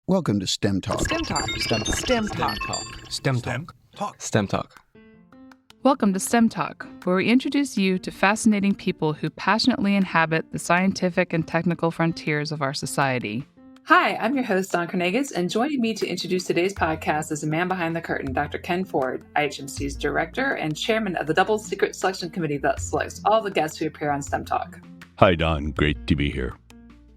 Welcome to STEM Talk. STEM Talk. STEM Talk. STEM Talk. STEM Talk. Welcome to STEM Talk, where we introduce you to fascinating people who passionately inhabit the scientific and technical frontiers of our society. Hi, I'm your host, Don Cornegas, and joining me to introduce today's podcast is a man behind the curtain, Dr. Ken Ford, IHMC's director and chairman of the double secret selection committee that selects all the guests who appear on STEM Talk. Hi, Don. Great to be here.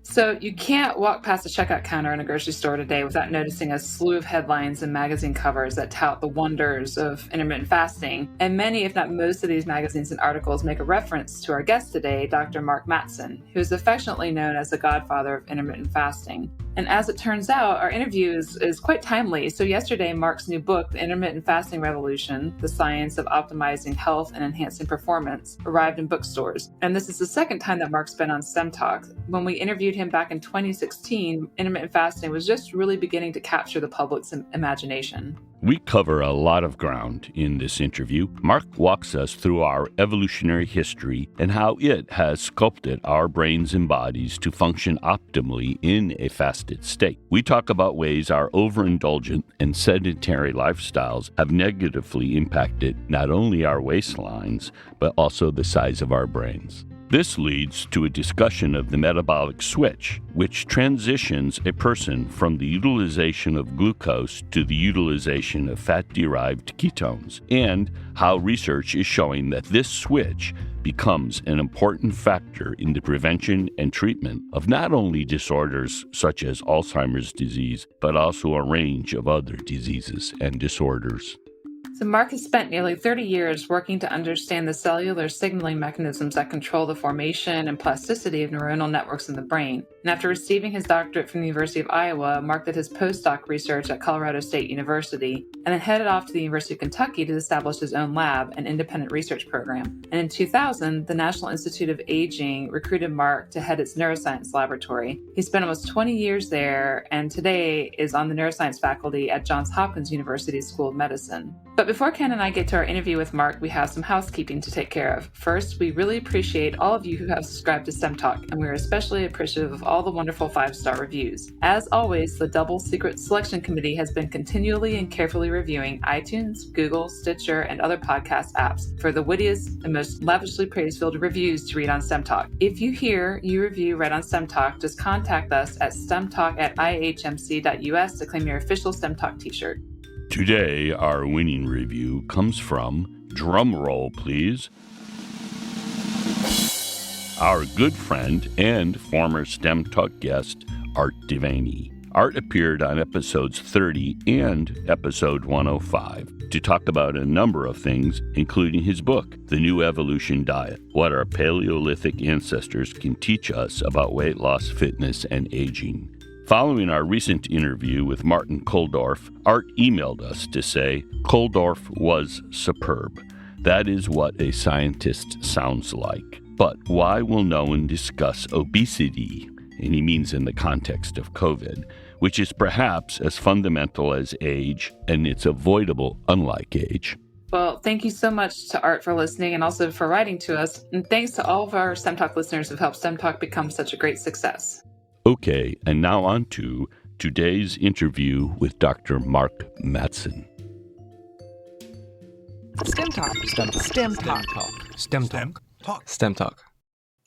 So you can't walk past a checkout counter in a grocery store today without noticing a slew of headlines and magazine covers that tout the wonders of intermittent fasting. And many, if not most of these magazines and articles make a reference to our guest today, Dr. Mark Mattson, who is affectionately known as the godfather of intermittent fasting. And as it turns out, our interview is quite timely. So yesterday, Mark's new book, The Intermittent Fasting Revolution, The Science of Optimizing Health and Enhancing Performance, arrived in bookstores. And this is the second time that Mark's been on STEM Talk. When we interviewed him back in 2016, intermittent fasting was just really beginning to capture the public's imagination. We cover a lot of ground in this interview. Mark walks us through our evolutionary history and how it has sculpted our brains and bodies to function optimally in a fasted state. We talk about ways our overindulgent and sedentary lifestyles have negatively impacted not only our waistlines, but also the size of our brains. This leads to a discussion of the metabolic switch, which transitions a person from the utilization of glucose to the utilization of fat-derived ketones, and how research is showing that this switch becomes an important factor in the prevention and treatment of not only disorders such as Alzheimer's disease, but also a range of other diseases and disorders. So Mark has spent nearly 30 years working to understand the cellular signaling mechanisms that control the formation and plasticity of neuronal networks in the brain. And after receiving his doctorate from the University of Iowa, Mark did his postdoc research at Colorado State University, and then headed off to the University of Kentucky to establish his own lab, an independent research program. And in 2000, the National Institute of Aging recruited Mark to head its neuroscience laboratory. He spent almost 20 years there, and today is on the neuroscience faculty at Johns Hopkins University School of Medicine. But before Ken and I get to our interview with Mark, we have some housekeeping to take care of. First, we really appreciate all of you who have subscribed to STEM Talk, and we're especially appreciative of all the wonderful 5-star reviews. As always, the Double Secret Selection Committee has been continually and carefully reviewing iTunes, Google, Stitcher, and other podcast apps for the wittiest and most lavishly praise-filled reviews to read on STEM Talk. If you hear you review right on STEM Talk, just contact us at stemtalk@ihmc.us to claim your official STEM Talk t-shirt. Today, our winning review comes from, drum roll please, our good friend and former STEM Talk guest, Art Devaney. Art appeared on episodes 30 and episode 105 to talk about a number of things, including his book, The New Evolution Diet, What Our Paleolithic Ancestors Can Teach Us About Weight Loss, Fitness, and Aging. Following our recent interview with Martin Kulldorff, Art emailed us to say, Kulldorff was superb. That is what a scientist sounds like. But why will no one discuss obesity? And he means in the context of COVID, which is perhaps as fundamental as age, and it's avoidable unlike age. Well, thank you so much to Art for listening and also for writing to us. And thanks to all of our STEM Talk listeners who've helped STEM Talk become such a great success. Okay, and now on to today's interview with Dr. Mark Mattson. STEM Talk. STEM Talk. STEM Talk. STEM Talk.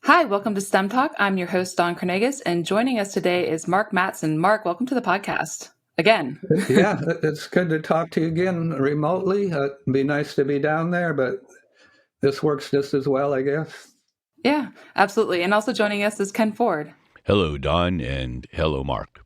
Hi, welcome to STEM Talk. I'm your host, Don Cornegas, and joining us today is Mark Mattson. Mark, welcome to the podcast again. Yeah, it's good to talk to you again remotely. It'd be nice to be down there, but this works just as well, I guess. Yeah, absolutely. And also joining us is Ken Ford. Hello, Don, and hello, Mark.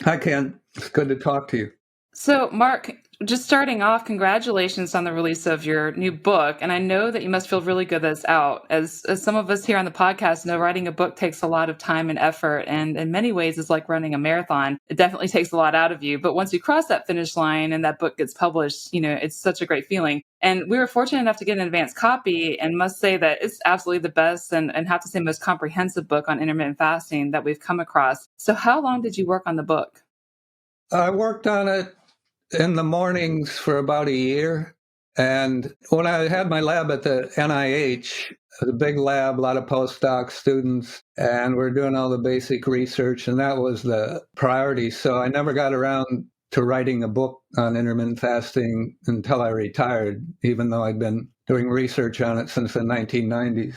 Hi, Ken. It's good to talk to you. So, Mark, just starting off, congratulations on the release of your new book. And I know that you must feel really good that it's out. As some of us here on the podcast know, writing a book takes a lot of time and effort. And in many ways, it's like running a marathon. It definitely takes a lot out of you. But once you cross that finish line and that book gets published, it's such a great feeling. And we were fortunate enough to get an advance copy and must say that it's absolutely the best and have to say most comprehensive book on intermittent fasting that we've come across. So how long did you work on the book? I worked on it in the mornings for about a year, And when I had my lab at the NIH, the big lab, a lot of postdoc students, and we're doing all the basic research, and that was the priority. So I never got around to writing a book on intermittent fasting until I retired, even though I'd been doing research on it since the 1990s.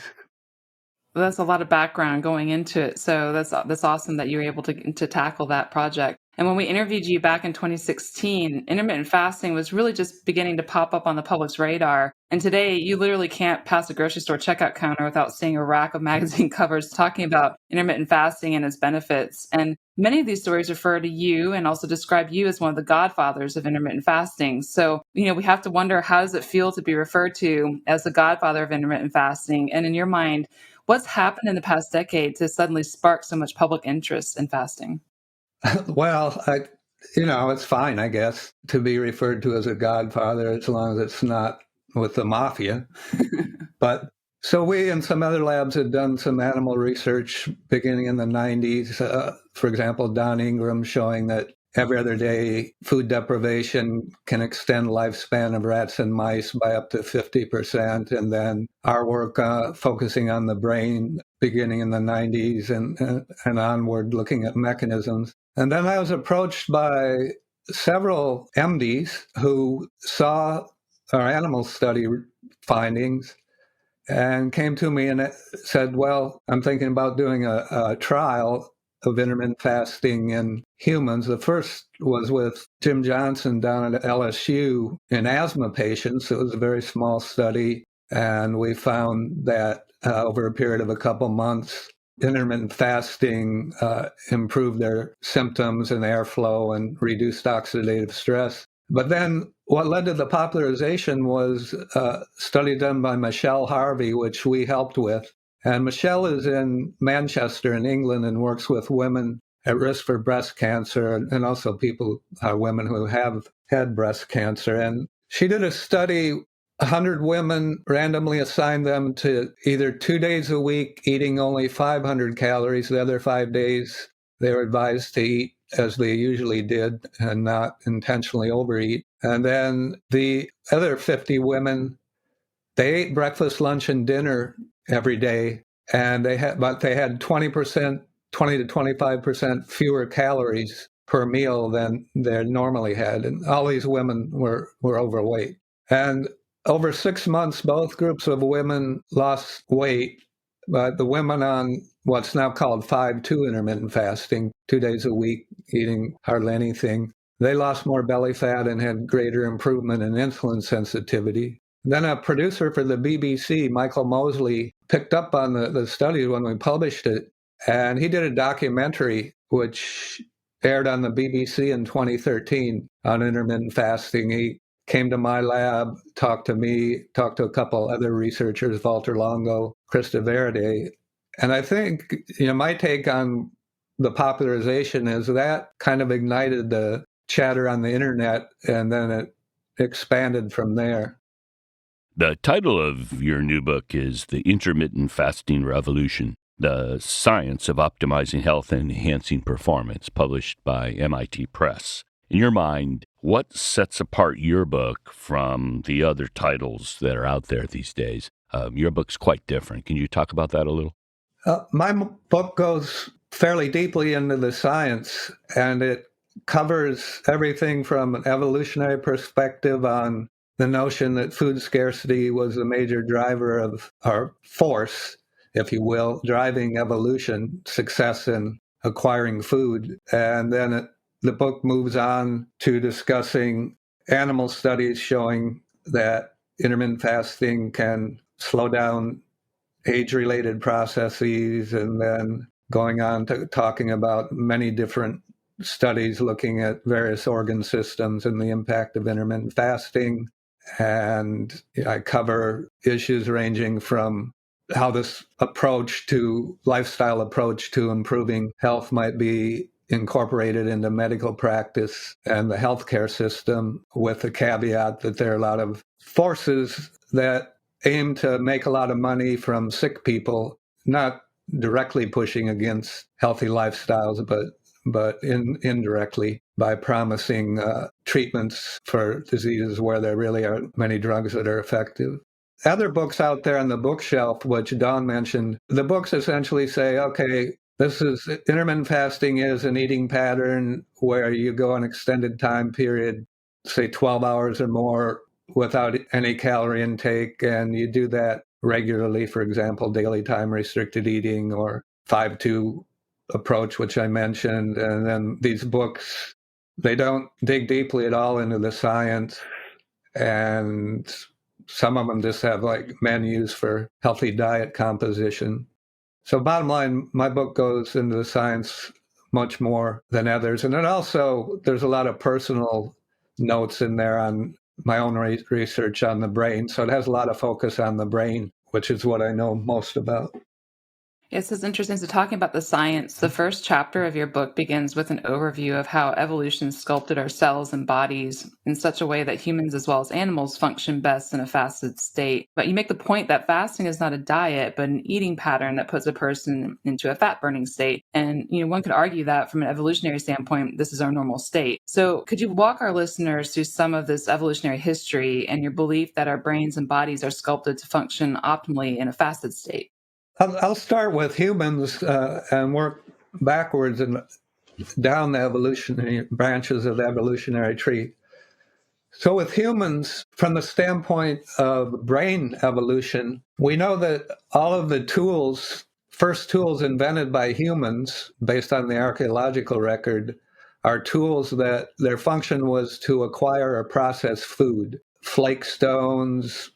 Well, that's a lot of background going into it. So that's awesome that you were able to tackle that project. And when we interviewed you back in 2016, intermittent fasting was really just beginning to pop up on the public's radar. And today, you literally can't pass a grocery store checkout counter without seeing a rack of magazine covers talking about intermittent fasting and its benefits. And many of these stories refer to you and also describe you as one of the godfathers of intermittent fasting. So, we have to wonder, how does it feel to be referred to as the godfather of intermittent fasting? And in your mind, what's happened in the past decade to suddenly spark so much public interest in fasting? Well, it's fine, I guess, to be referred to as a godfather as long as it's not with the mafia. But so we and some other labs had done some animal research beginning in the 90s. For example, Don Ingram showing that every other day food deprivation can extend lifespan of rats and mice by up to 50%. And then our work focusing on the brain beginning in the 90s and onward, looking at mechanisms. And then I was approached by several MDs who saw our animal study findings and came to me and said, well, I'm thinking about doing a trial of intermittent fasting in humans. The first was with Jim Johnson down at LSU in asthma patients. It was a very small study, and we found that over a period of a couple months, intermittent fasting improved their symptoms and airflow and reduced oxidative stress. But then what led to the popularization was a study done by Michelle Harvey, which we helped with. And Michelle is in Manchester in England and works with women at risk for breast cancer and also women who have had breast cancer. And she did a study, 100 women, randomly assigned them to either 2 days a week eating only 500 calories. The other 5 days they were advised to eat as they usually did and not intentionally overeat. And then the other 50 women, they ate breakfast, lunch, and dinner every day, and they had 20%, 20 to 25% fewer calories per meal than they normally had. And all these women were overweight. And over 6 months, both groups of women lost weight, but the women on what's now called 5-2 intermittent fasting, 2 days a week, eating hardly anything, they lost more belly fat and had greater improvement in insulin sensitivity. Then a producer for the BBC, Michael Mosley, picked up on the study when we published it, and he did a documentary which aired on the BBC in 2013 on intermittent fasting. He came to my lab, talked to me, talked to a couple other researchers, Walter Longo, Krista Verde. And I think, my take on the popularization is that kind of ignited the chatter on the internet, and then it expanded from there. The title of your new book is The Intermittent Fasting Revolution, The Science of Optimizing Health and Enhancing Performance, published by MIT Press. In your mind, what sets apart your book from the other titles that are out there these days? Your book's quite different. Can you talk about that a little? My book goes fairly deeply into the science, and it covers everything from an evolutionary perspective on the notion that food scarcity was a major driver of our force, if you will, driving evolution, success in acquiring food. And then the book moves on to discussing animal studies showing that intermittent fasting can slow down age-related processes, and then going on to talking about many different studies looking at various organ systems and the impact of intermittent fasting. And I cover issues ranging from how this lifestyle approach to improving health might be incorporated into medical practice and the healthcare system, with the caveat that there are a lot of forces that aim to make a lot of money from sick people, not directly pushing against healthy lifestyles, but indirectly. by promising treatments for diseases where there really aren't many drugs that are effective. Other books out there on the bookshelf, which Dawn mentioned, the books essentially say, okay, this is intermittent fasting is an eating pattern where you go an extended time period, say 12 hours or more, without any calorie intake, and you do that regularly, for example, daily time restricted eating or 5-2 approach, which I mentioned. And then these books, they don't dig deeply at all into the science, and some of them just have like menus for healthy diet composition. So bottom line, my book goes into the science much more than others. And it also, there's a lot of personal notes in there on my own research on the brain. So it has a lot of focus on the brain, which is what I know most about. Yes, it's interesting. So talking about the science, the first chapter of your book begins with an overview of how evolution sculpted our cells and bodies in such a way that humans as well as animals function best in a fasted state. But you make the point that fasting is not a diet, but an eating pattern that puts a person into a fat-burning state. And, one could argue that from an evolutionary standpoint, this is our normal state. So could you walk our listeners through some of this evolutionary history and your belief that our brains and bodies are sculpted to function optimally in a fasted state? I'll start with humans and work backwards and down the evolutionary branches of the evolutionary tree. So with humans, from the standpoint of brain evolution, we know that all of the first tools invented by humans, based on the archaeological record, are tools that their function was to acquire or process food. Flake stones,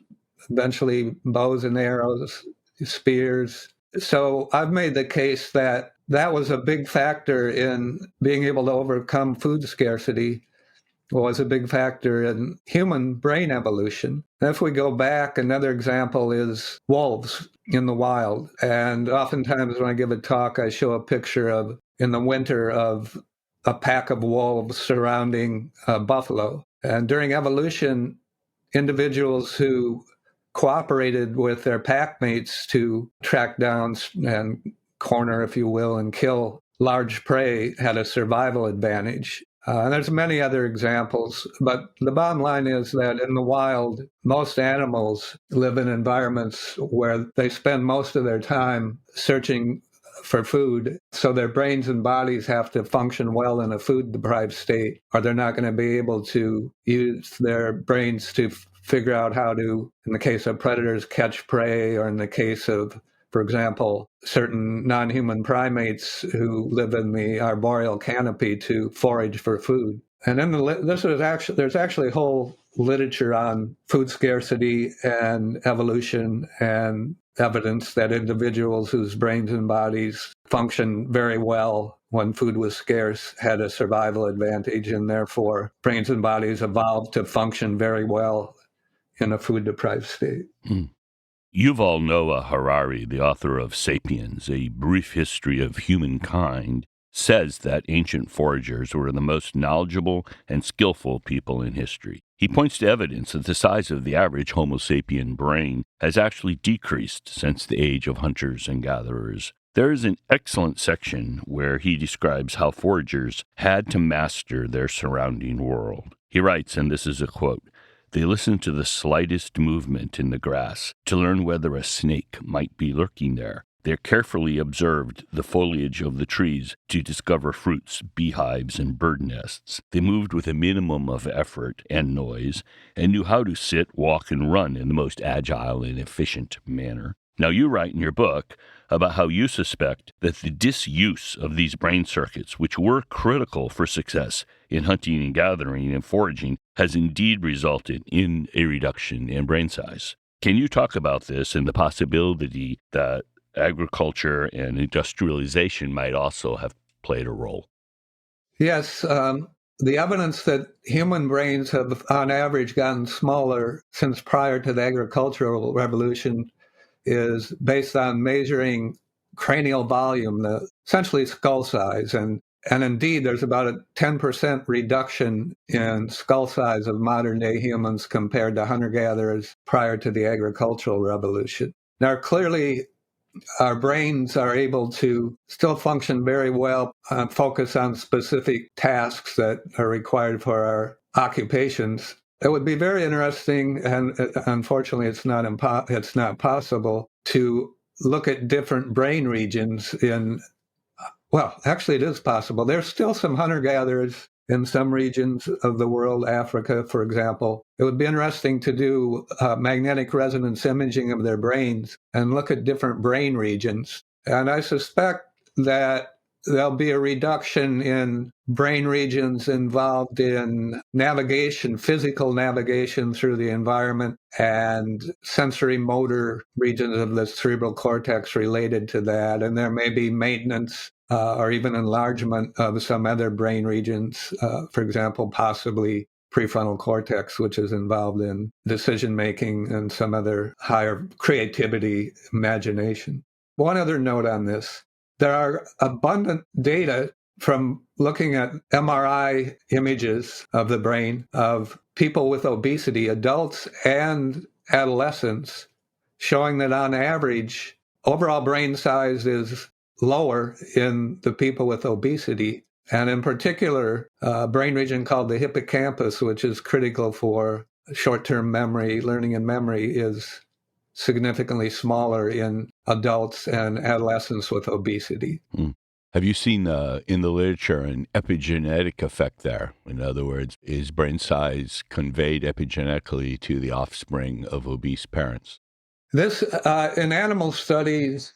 eventually bows and arrows, spears. So I've made the case that was a big factor in being able to overcome food scarcity, was a big factor in human brain evolution. And if we go back, another example is wolves in the wild. And oftentimes when I give a talk, I show a picture of, in the winter, of a pack of wolves surrounding a buffalo. And during evolution, individuals who cooperated with their pack mates to track down and corner, if you will, and kill large prey had a survival advantage. And there's many other examples, but the bottom line is that in the wild, most animals live in environments where they spend most of their time searching for food. So their brains and bodies have to function well in a food-deprived state, or they're not going to be able to use their brains to figure out how to, in the case of predators, catch prey, or in the case of, for example, certain non-human primates who live in the arboreal canopy, to forage for food. And then there's actually whole literature on food scarcity and evolution, and evidence that individuals whose brains and bodies function very well when food was scarce had a survival advantage, and therefore brains and bodies evolved to function very well in a food-deprived state. Yuval Noah Harari, the author of *Sapiens: A Brief History of Humankind*, says that ancient foragers were the most knowledgeable and skillful people in history. He points to evidence that the size of the average Homo sapien brain has actually decreased since the age of hunters and gatherers. There is an excellent section where he describes how foragers had to master their surrounding world. He writes, and this is a quote, "They listened to the slightest movement in the grass to learn whether a snake might be lurking there. They carefully observed the foliage of the trees to discover fruits, beehives, and bird nests. They moved with a minimum of effort and noise and knew how to sit, walk, and run in the most agile and efficient manner." Now, you write in your book about how you suspect that the disuse of these brain circuits, which were critical for success in hunting and gathering and foraging, has indeed resulted in a reduction in brain size. Can you talk about this and the possibility that agriculture and industrialization might also have played a role? Yes. The evidence that human brains have, on average, gotten smaller since prior to the agricultural revolution is based on measuring cranial volume, essentially skull size. And indeed, there's about a 10% reduction in skull size of modern-day humans compared to hunter-gatherers prior to the agricultural revolution. Now, clearly, our brains are able to still function very well, focus on specific tasks that are required for our occupations. It would be very interesting, and unfortunately it's not possible, to look at different brain regions well, actually it is possible. There's still some hunter-gatherers in some regions of the world, Africa, for example. It would be interesting to do magnetic resonance imaging of their brains and look at different brain regions. And I suspect that there'll be a reduction in brain regions involved in navigation, physical navigation through the environment, and sensory motor regions of the cerebral cortex related to that. And there may be maintenance or even enlargement of some other brain regions, for example, possibly prefrontal cortex, which is involved in decision-making and some other higher creativity, imagination. One other note on this. There are abundant data from looking at MRI images of the brain of people with obesity, adults and adolescents, showing that on average, overall brain size is lower in the people with obesity. And in particular, a brain region called the hippocampus, which is critical for short-term memory, learning and memory, is significantly smaller in adults and adolescents with obesity. Have you seen in the literature an epigenetic effect there? In other words, is brain size conveyed epigenetically to the offspring of obese parents? This, in animal studies,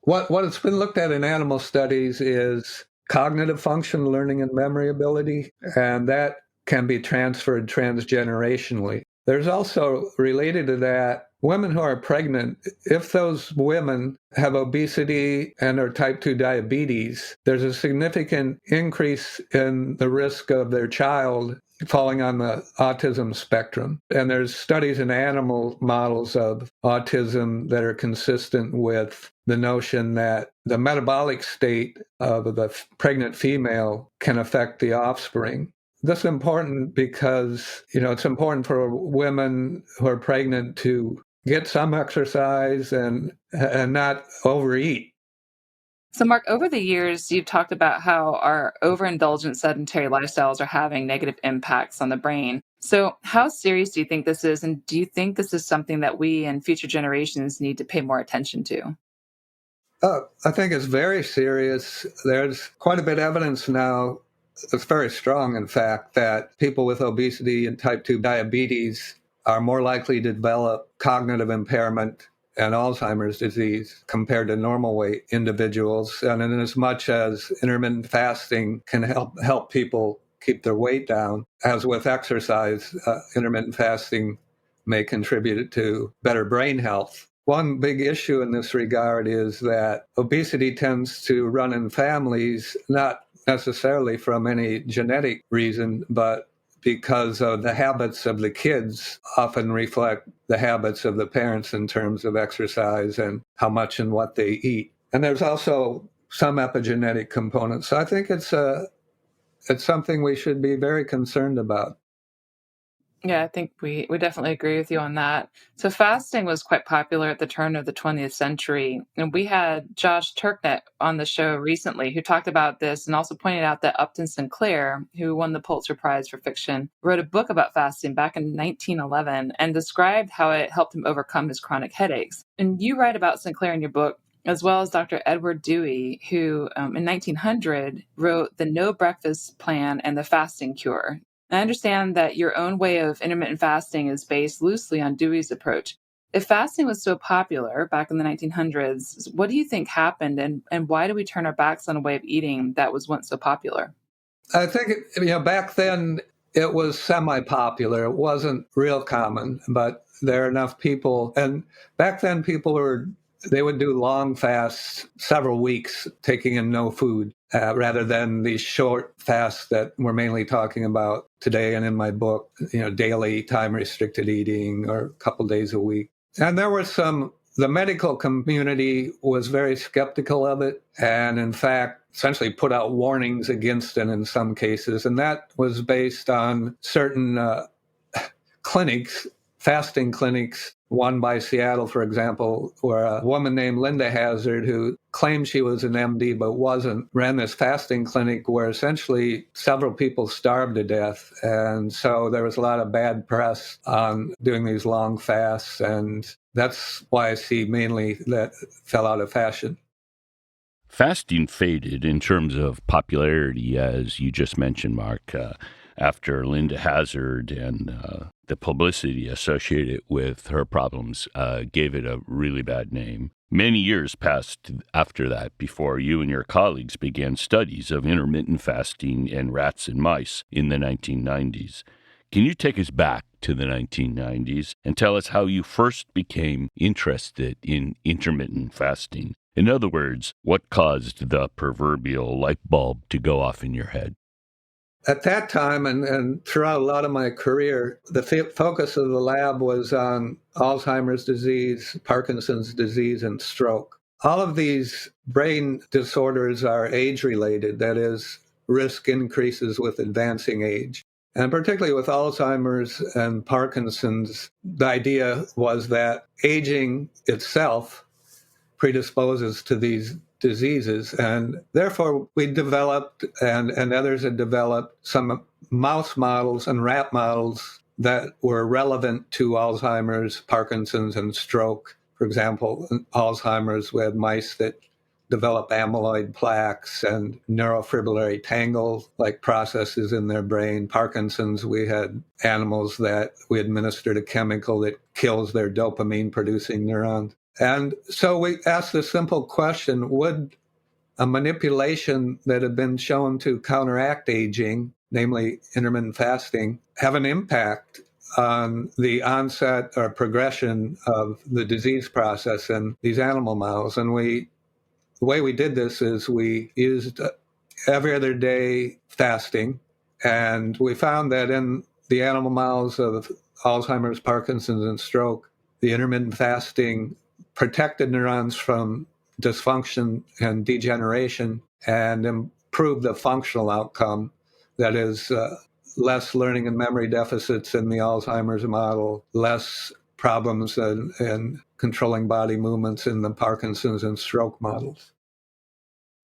what it's been looked at in animal studies is cognitive function, learning and memory ability, and that can be transferred transgenerationally. There's also, related to that, women who are pregnant, if those women have obesity and or type 2 diabetes, there's a significant increase in the risk of their child falling on the autism spectrum. And there's studies in animal models of autism that are consistent with the notion that the metabolic state of the pregnant female can affect the offspring. This is important because, it's important for women who are pregnant to get some exercise and not overeat. So, Mark, over the years, you've talked about how our overindulgent sedentary lifestyles are having negative impacts on the brain. So how serious do you think this is? And do you think this is something that we and future generations need to pay more attention to? I think it's very serious. There's quite a bit of evidence now. It's very strong, in fact, that people with obesity and type 2 diabetes are more likely to develop cognitive impairment and Alzheimer's disease compared to normal weight individuals. And in as much as intermittent fasting can help people keep their weight down, as with exercise, intermittent fasting may contribute to better brain health. One big issue in this regard is that obesity tends to run in families, not necessarily from any genetic reason, but because of the habits of the kids often reflect the habits of the parents in terms of exercise and how much and what they eat. And there's also some epigenetic components. So I think it's something we should be very concerned about. Yeah, I think we definitely agree with you on that. So fasting was quite popular at the turn of the 20th century. And we had Josh Turknett on the show recently who talked about this and also pointed out that Upton Sinclair, who won the Pulitzer Prize for fiction, wrote a book about fasting back in 1911 and described how it helped him overcome his chronic headaches. And you write about Sinclair in your book, as well as Dr. Edward Dewey, who in 1900 wrote The No Breakfast Plan and the Fasting Cure. I understand that your own way of intermittent fasting is based loosely on Dewey's approach. If fasting was so popular back in the 1900s, what do you think happened and why do we turn our backs on a way of eating that was once so popular? I think, back then it was semi-popular. It wasn't real common, but there are enough people. And back then they would do long fasts, several weeks, taking in no food, rather than these short fasts that we're mainly talking about today and in my book, daily time-restricted eating or a couple days a week. And there were the medical community was very skeptical of it and, in fact, essentially put out warnings against it in some cases. And that was based on certain clinics, fasting clinics, one by Seattle, for example, where a woman named Linda Hazard, who claimed she was an MD but wasn't, ran this fasting clinic where essentially several people starved to death. And so there was a lot of bad press on doing these long fasts. And that's why I see mainly that fell out of fashion. Fasting faded in terms of popularity, as you just mentioned, Mark, after Linda Hazard and the publicity associated with her problems gave it a really bad name. Many years passed after that before you and your colleagues began studies of intermittent fasting in rats and mice in the 1990s. Can you take us back to the 1990s and tell us how you first became interested in intermittent fasting? In other words, what caused the proverbial light bulb to go off in your head? At that time, and throughout a lot of my career, the focus of the lab was on Alzheimer's disease, Parkinson's disease, and stroke. All of these brain disorders are age-related, that is, risk increases with advancing age. And particularly with Alzheimer's and Parkinson's, the idea was that aging itself predisposes to these diseases. And therefore, we developed, and others had developed, some mouse models and rat models that were relevant to Alzheimer's, Parkinson's, and stroke. For example, in Alzheimer's, we had mice that develop amyloid plaques and neurofibrillary tangle-like processes in their brain. Parkinson's, we had animals that we administered a chemical that kills their dopamine-producing neurons. And so we asked the simple question, would a manipulation that had been shown to counteract aging, namely intermittent fasting, have an impact on the onset or progression of the disease process in these animal models? And the way we did this is we used every other day fasting, and we found that in the animal models of Alzheimer's, Parkinson's, and stroke, the intermittent fasting protected neurons from dysfunction and degeneration and improved the functional outcome. That is, less learning and memory deficits in the Alzheimer's model, less problems in controlling body movements in the Parkinson's and stroke models.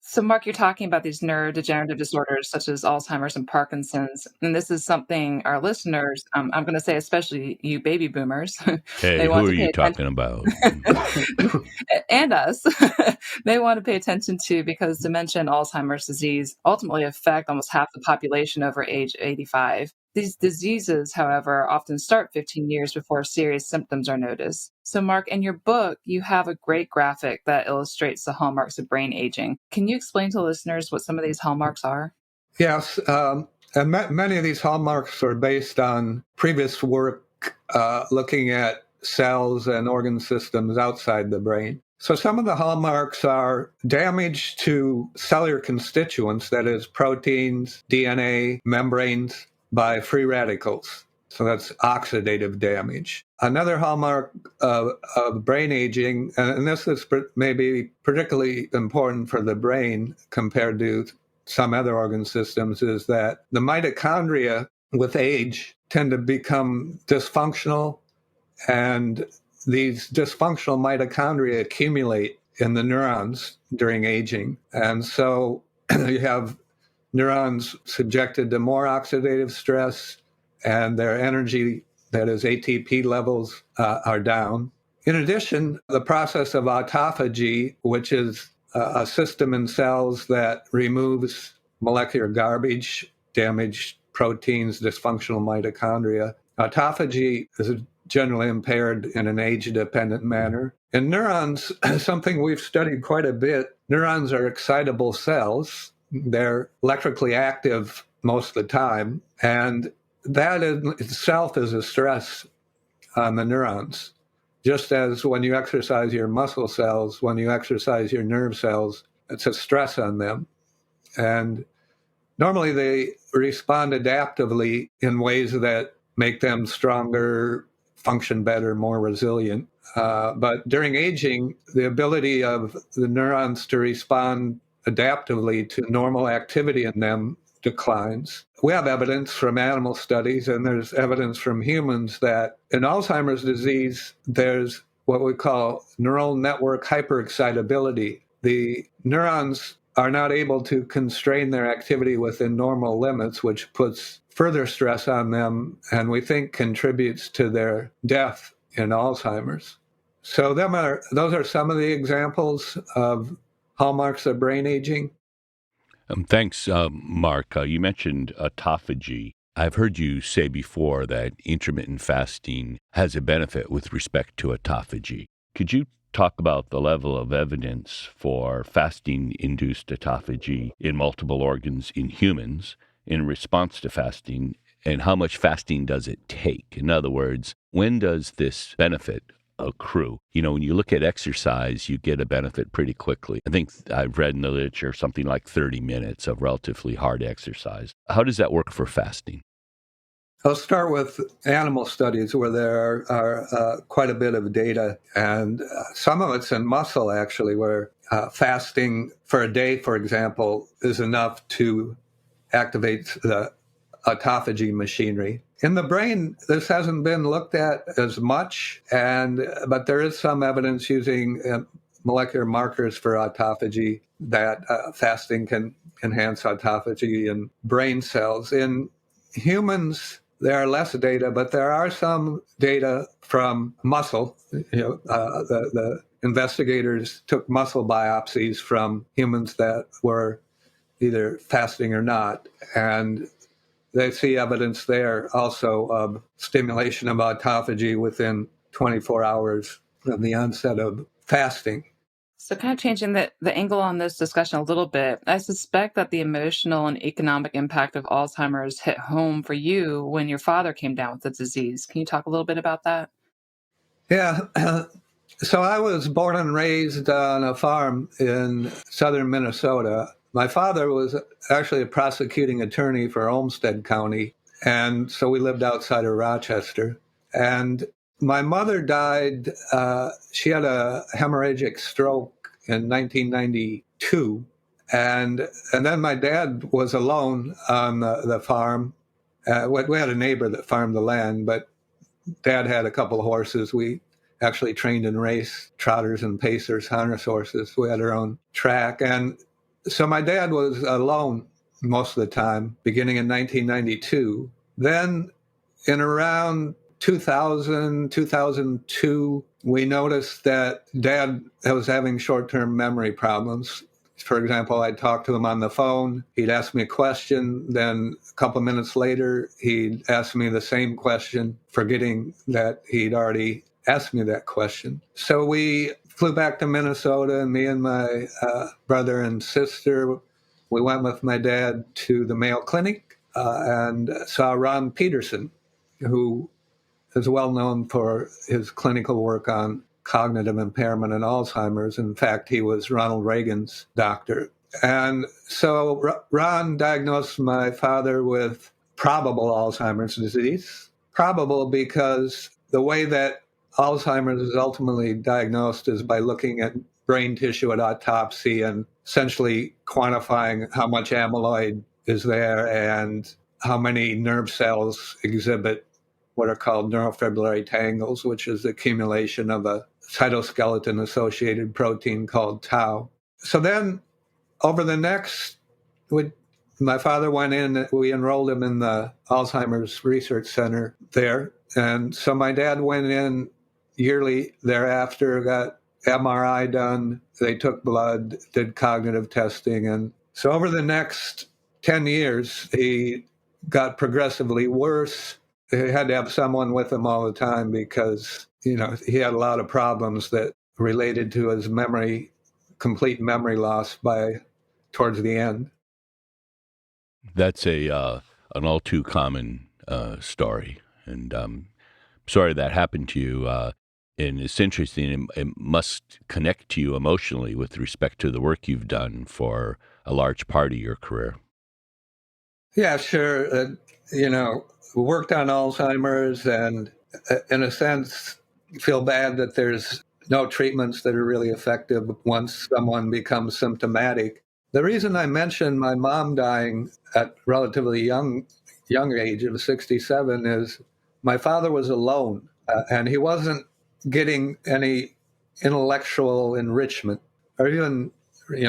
So, Mark, you're talking about these neurodegenerative disorders such as Alzheimer's and Parkinson's, and this is something our listeners, I'm going to say especially you baby boomers, Hey, who are you talking about? and us, they want to pay attention to, because dementia and Alzheimer's disease ultimately affect almost half the population over age 85. These diseases, however, often start 15 years before serious symptoms are noticed. So, Mark, in your book, you have a great graphic that illustrates the hallmarks of brain aging. Can you explain to listeners what some of these hallmarks are? Yes, and many of these hallmarks are based on previous work looking at cells and organ systems outside the brain. So some of the hallmarks are damage to cellular constituents, that is, proteins, DNA, membranes, by free radicals. So that's oxidative damage. Another hallmark of brain aging, and this is maybe particularly important for the brain compared to some other organ systems, is that the mitochondria with age tend to become dysfunctional, and these dysfunctional mitochondria accumulate in the neurons during aging. And so you have neurons subjected to more oxidative stress, and their energy, that is ATP levels, are down. In addition, the process of autophagy, which is a system in cells that removes molecular garbage, damaged proteins, dysfunctional mitochondria, autophagy is generally impaired in an age-dependent manner. In neurons, something we've studied quite a bit, neurons are excitable cells. They're electrically active most of the time, and that in itself is a stress on the neurons. Just as when you exercise your muscle cells, when you exercise your nerve cells, it's a stress on them. And normally they respond adaptively in ways that make them stronger, function better, more resilient. But during aging, the ability of the neurons to respond adaptively to normal activity in them declines. We have evidence from animal studies, and there's evidence from humans that in Alzheimer's disease, there's what we call neural network hyperexcitability. The neurons are not able to constrain their activity within normal limits, which puts further stress on them and we think contributes to their death in Alzheimer's. So those are some of the examples of hallmarks of brain aging. Thanks, Mark. You mentioned autophagy. I've heard you say before that intermittent fasting has a benefit with respect to autophagy. Could you talk about the level of evidence for fasting-induced autophagy in multiple organs in humans in response to fasting, and how much fasting does it take? In other words, when does this benefit accrue? When you look at exercise, you get a benefit pretty quickly. I think I've read in the literature something like 30 minutes of relatively hard exercise. How does that work for fasting? I'll start with animal studies where there are quite a bit of data, and some of it's in muscle, actually, where fasting for a day, for example, is enough to activate the autophagy machinery. In the brain, this hasn't been looked at as much, but there is some evidence using molecular markers for autophagy that fasting can enhance autophagy in brain cells. In humans, there are less data, but there are some data from muscle. The investigators took muscle biopsies from humans that were either fasting or not, and they see evidence there also of stimulation of autophagy within 24 hours of the onset of fasting. So kind of changing the angle on this discussion a little bit, I suspect that the emotional and economic impact of Alzheimer's hit home for you when your father came down with the disease. Can you talk a little bit about that? Yeah. So I was born and raised on a farm in southern Minnesota. My father was actually a prosecuting attorney for Olmsted County, and so we lived outside of Rochester. And my mother died, she had a hemorrhagic stroke in 1992, and then my dad was alone on the farm. We had a neighbor that farmed the land, but Dad had a couple of horses. We actually trained in race, trotters and pacers, harness horses. We had our own track, and so my dad was alone most of the time, beginning in 1992. Then in around 2000, 2002, we noticed that Dad was having short-term memory problems. For example, I'd talk to him on the phone. He'd ask me a question. Then a couple of minutes later, he'd ask me the same question, forgetting that he'd already asked me that question. So we flew back to Minnesota, and me and my brother and sister, we went with my dad to the Mayo Clinic and saw Ron Peterson, who is well known for his clinical work on cognitive impairment and Alzheimer's. In fact, he was Ronald Reagan's doctor. And so Ron diagnosed my father with probable Alzheimer's disease. Probable because the way that Alzheimer's is ultimately diagnosed is by looking at brain tissue at autopsy and essentially quantifying how much amyloid is there and how many nerve cells exhibit what are called neurofibrillary tangles, which is the accumulation of a cytoskeleton-associated protein called tau. So then, over the next, my father went in, we enrolled him in the Alzheimer's Research Center there. And so my dad went in yearly thereafter, got MRI done, they took blood, did cognitive testing. And so over the next 10 years, he got progressively worse. He had to have someone with him all the time because, he had a lot of problems that related to his memory, complete memory loss towards the end. That's an all too common story, and sorry that happened to you. And it's interesting. It must connect to you emotionally with respect to the work you've done for a large part of your career. Yeah, sure. Worked on Alzheimer's, and in a sense, feel bad that there's no treatments that are really effective once someone becomes symptomatic. The reason I mentioned my mom dying at relatively young age of 67 is my father was alone, and he wasn't getting any intellectual enrichment or even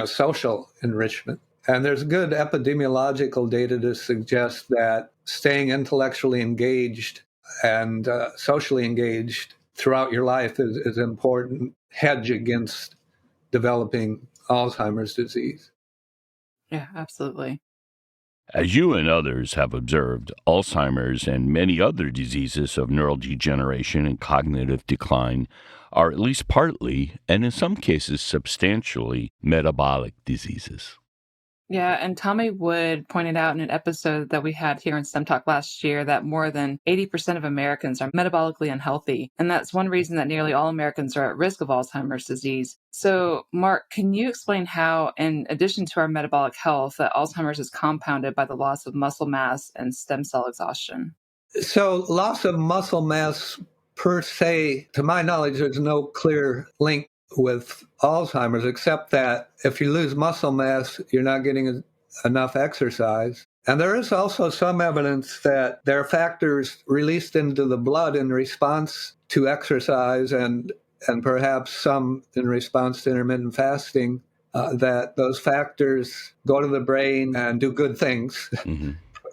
social enrichment. And there's good epidemiological data to suggest that staying intellectually engaged and socially engaged throughout your life is an important hedge against developing Alzheimer's disease. Yeah, absolutely. As you and others have observed, Alzheimer's and many other diseases of neurodegeneration and cognitive decline are at least partly, and in some cases substantially, metabolic diseases. Yeah, and Tommy Wood pointed out in an episode that we had here in STEM Talk last year that more than 80% of Americans are metabolically unhealthy. And that's one reason that nearly all Americans are at risk of Alzheimer's disease. So, Mark, can you explain how, in addition to our metabolic health, that Alzheimer's is compounded by the loss of muscle mass and stem cell exhaustion? So loss of muscle mass per se, to my knowledge, there's no clear link with Alzheimer's, except that if you lose muscle mass, you're not getting enough exercise. And there is also some evidence that there are factors released into the blood in response to exercise and perhaps some in response to intermittent fasting, that those factors go to the brain and do good things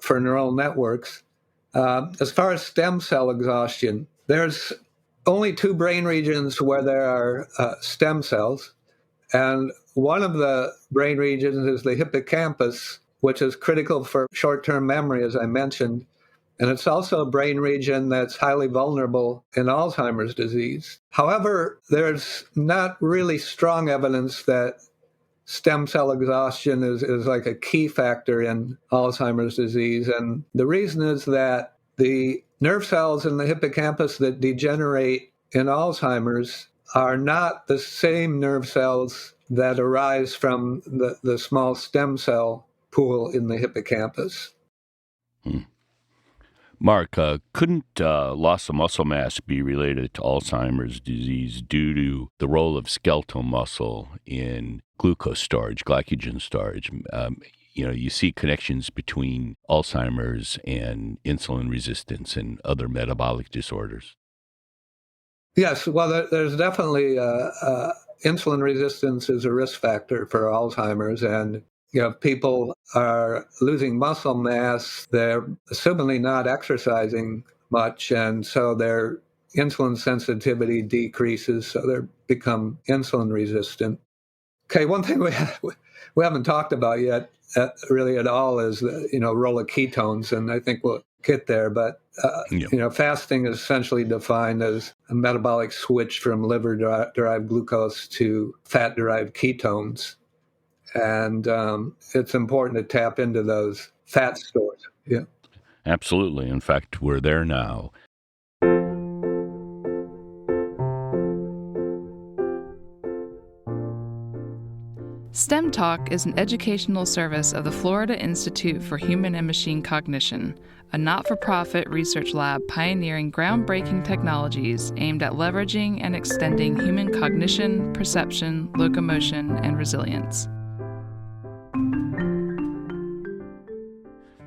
for neural networks. As far as stem cell exhaustion, there's only two brain regions where there are stem cells. And one of the brain regions is the hippocampus, which is critical for short-term memory, as I mentioned. And it's also a brain region that's highly vulnerable in Alzheimer's disease. However, there's not really strong evidence that stem cell exhaustion is like a key factor in Alzheimer's disease. And the reason is that the nerve cells in the hippocampus that degenerate in Alzheimer's are not the same nerve cells that arise from the small stem cell pool in the hippocampus. Mark, couldn't loss of muscle mass be related to Alzheimer's disease due to the role of skeletal muscle in glucose storage, glycogen storage? You see connections between Alzheimer's and insulin resistance and other metabolic disorders. Yes, well, there's definitely insulin resistance is a risk factor for Alzheimer's, and if people are losing muscle mass, they're assumingly not exercising much, and so their insulin sensitivity decreases, so they become insulin resistant. Okay, one thing we haven't talked about yet, really at all, is the role of ketones, and I think we'll get there. But fasting is essentially defined as a metabolic switch from liver-derived glucose to fat-derived ketones. And it's important to tap into those fat stores. Yeah, absolutely. In fact, we're there now. STEM Talk is an educational service of the Florida Institute for Human and Machine Cognition, a not-for-profit research lab pioneering groundbreaking technologies aimed at leveraging and extending human cognition, perception, locomotion, and resilience.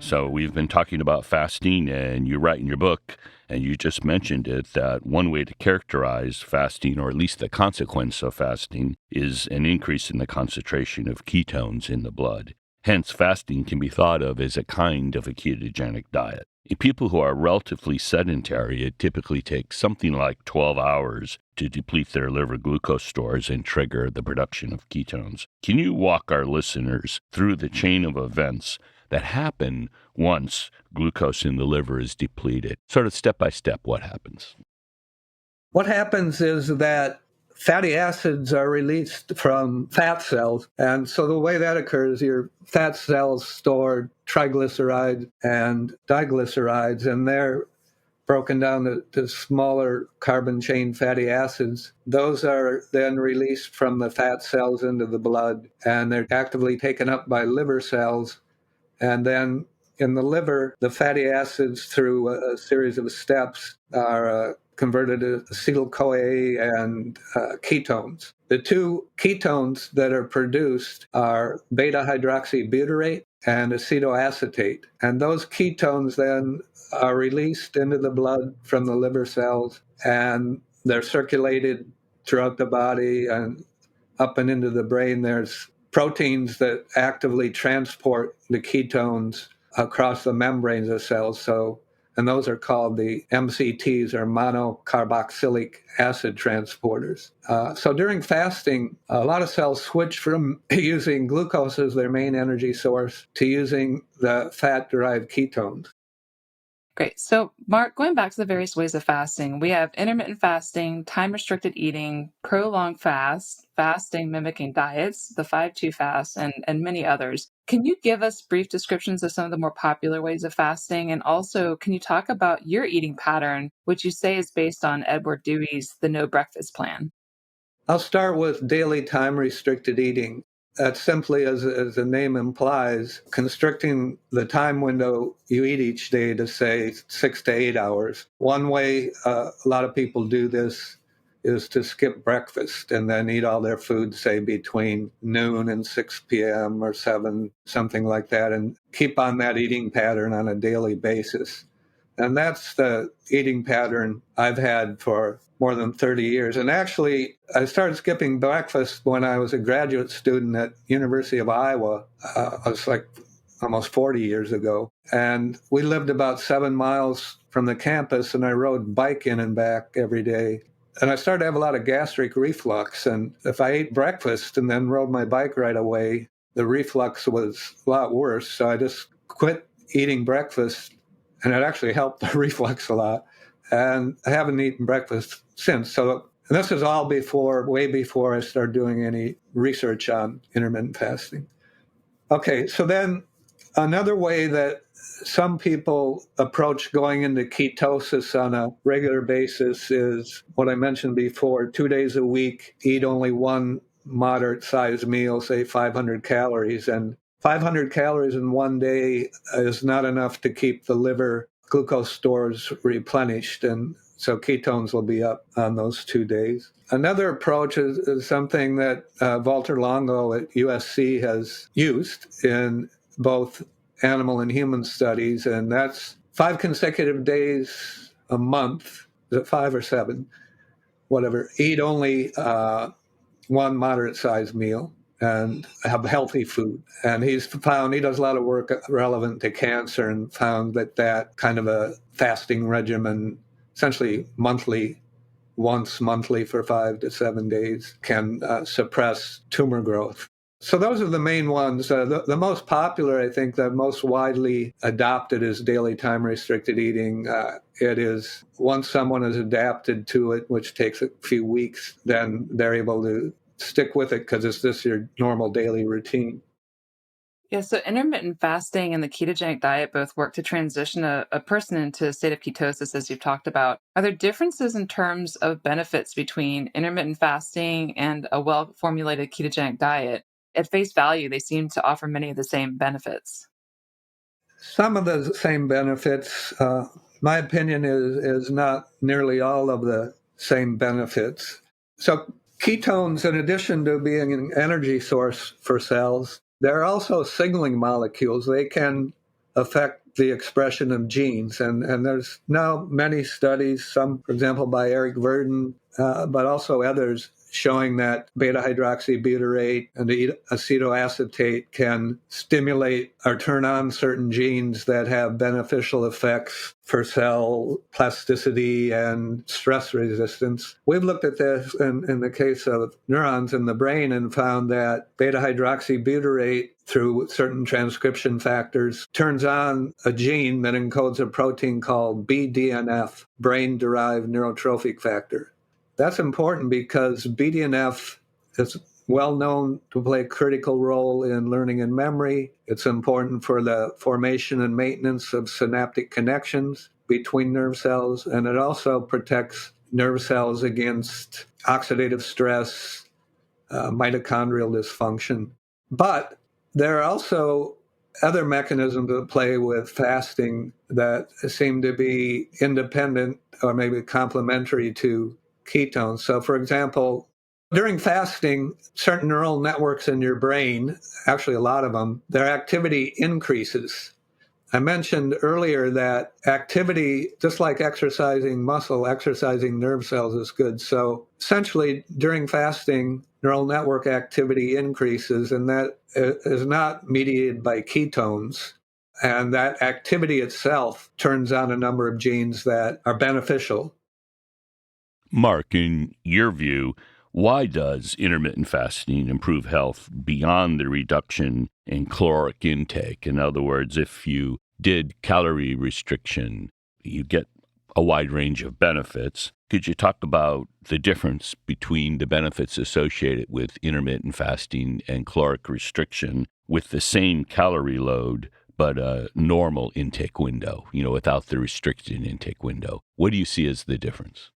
So we've been talking about fasting, and you write in your book, and you just mentioned it, that one way to characterize fasting, or at least the consequence of fasting, is an increase in the concentration of ketones in the blood. Hence, fasting can be thought of as a kind of a ketogenic diet. In people who are relatively sedentary, it typically takes something like 12 hours to deplete their liver glucose stores and trigger the production of ketones. Can you walk our listeners through the chain of events that happen once glucose in the liver is depleted? Sort of step by step, what happens? What happens is that fatty acids are released from fat cells. And so the way that occurs, your fat cells store triglycerides and diglycerides, and they're broken down to smaller carbon chain fatty acids. Those are then released from the fat cells into the blood, and they're actively taken up by liver cells. And then in the liver, the fatty acids, through a series of steps, are converted to acetyl-CoA and ketones. The two ketones that are produced are beta-hydroxybutyrate and acetoacetate. And those ketones then are released into the blood from the liver cells, and they're circulated throughout the body and up and into the brain. There's proteins that actively transport the ketones across the membranes of cells. And those are called the MCTs, or monocarboxylic acid transporters. So during fasting, a lot of cells switch from using glucose as their main energy source to using the fat-derived ketones. Great. So, Mark, going back to the various ways of fasting, we have intermittent fasting, time-restricted eating, prolonged fast, fasting mimicking diets, the 5-2 fast, and many others. Can you give us brief descriptions of some of the more popular ways of fasting? And also, can you talk about your eating pattern, which you say is based on Edward Dewey's The No Breakfast Plan? I'll start with daily time-restricted eating. That's simply, as the name implies, constricting the time window you eat each day to, say, 6 to 8 hours. One way a lot of people do this is to skip breakfast and then eat all their food, say, between noon and 6 p.m. or 7, something like that, and keep on that eating pattern on a daily basis. And that's the eating pattern I've had for more than 30 years. And actually, I started skipping breakfast when I was a graduate student at University of Iowa. It was like almost 40 years ago. And we lived about 7 miles from the campus, and I rode bike in and back every day. And I started to have a lot of gastric reflux. And if I ate breakfast and then rode my bike right away, the reflux was a lot worse. So I just quit eating breakfast, and it actually helped the reflux a lot. And I haven't eaten breakfast since. So this is all way before I started doing any research on intermittent fasting. Okay, so then another way that some people approach going into ketosis on a regular basis is what I mentioned before: 2 days a week, eat only one moderate-sized meal, say 500 calories. And 500 calories in one day is not enough to keep the liver glucose stores replenished, and so ketones will be up on those 2 days. Another approach is something that Walter Longo at USC has used in both animal and human studies, and that's 5 consecutive days a month. Is it 5 or 7? Whatever. Eat only one moderate-sized meal and have healthy food. And he does a lot of work relevant to cancer, and found that kind of a fasting regimen, essentially once monthly for 5 to 7 days, can suppress tumor growth. So those are the main ones. The most popular, I think, the most widely adopted is daily time-restricted eating. It is, once someone is adapted to it, which takes a few weeks, then they're able to stick with it because it's just your normal daily routine. Yeah, so intermittent fasting and the ketogenic diet both work to transition a person into a state of ketosis, as you've talked about. Are there differences in terms of benefits between intermittent fasting and a well-formulated ketogenic diet? At face value, they seem to offer many of the same benefits. Some of the same benefits. My opinion is not nearly all of the same benefits. So ketones, in addition to being an energy source for cells, they're also signaling molecules. They can affect the expression of genes. And there's now many studies, some, for example, by Eric Verdin, but also others, showing that beta-hydroxybutyrate and acetoacetate can stimulate or turn on certain genes that have beneficial effects for cell plasticity and stress resistance. We've looked at this in the case of neurons in the brain and found that beta-hydroxybutyrate, through certain transcription factors, turns on a gene that encodes a protein called BDNF, brain-derived neurotrophic factor. That's important because BDNF is well known to play a critical role in learning and memory. It's important for the formation and maintenance of synaptic connections between nerve cells, and it also protects nerve cells against oxidative stress, mitochondrial dysfunction. But there are also other mechanisms at play with fasting that seem to be independent or maybe complementary to ketones. So, for example, during fasting, certain neural networks in your brain, actually a lot of them, their activity increases. I mentioned earlier that activity, just like exercising muscle, exercising nerve cells is good. So essentially, during fasting, neural network activity increases, and that is not mediated by ketones. And that activity itself turns on a number of genes that are beneficial. Mark, in your view, why does intermittent fasting improve health beyond the reduction in caloric intake? In other words, if you did calorie restriction, you get a wide range of benefits. Could you talk about the difference between the benefits associated with intermittent fasting and caloric restriction with the same calorie load, but a normal intake window, without the restricted intake window? What do you see as the difference?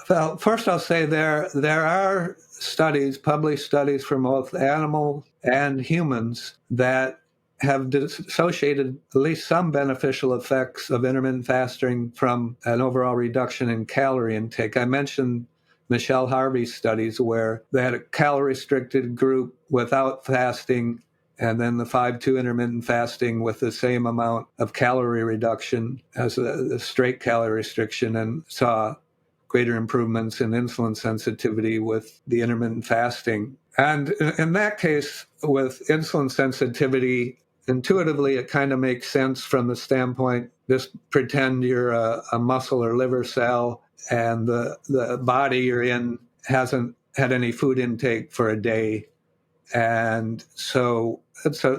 Well, first I'll say there are studies, published studies from both animals and humans that have associated at least some beneficial effects of intermittent fasting from an overall reduction in calorie intake. I mentioned Michelle Harvey's studies where they had a calorie-restricted group without fasting and then the 5-2 intermittent fasting with the same amount of calorie reduction as the straight calorie restriction, and saw greater improvements in insulin sensitivity with the intermittent fasting. And in that case, with insulin sensitivity, intuitively, it kind of makes sense from the standpoint, just pretend you're a muscle or liver cell and the body you're in hasn't had any food intake for a day. And so it's a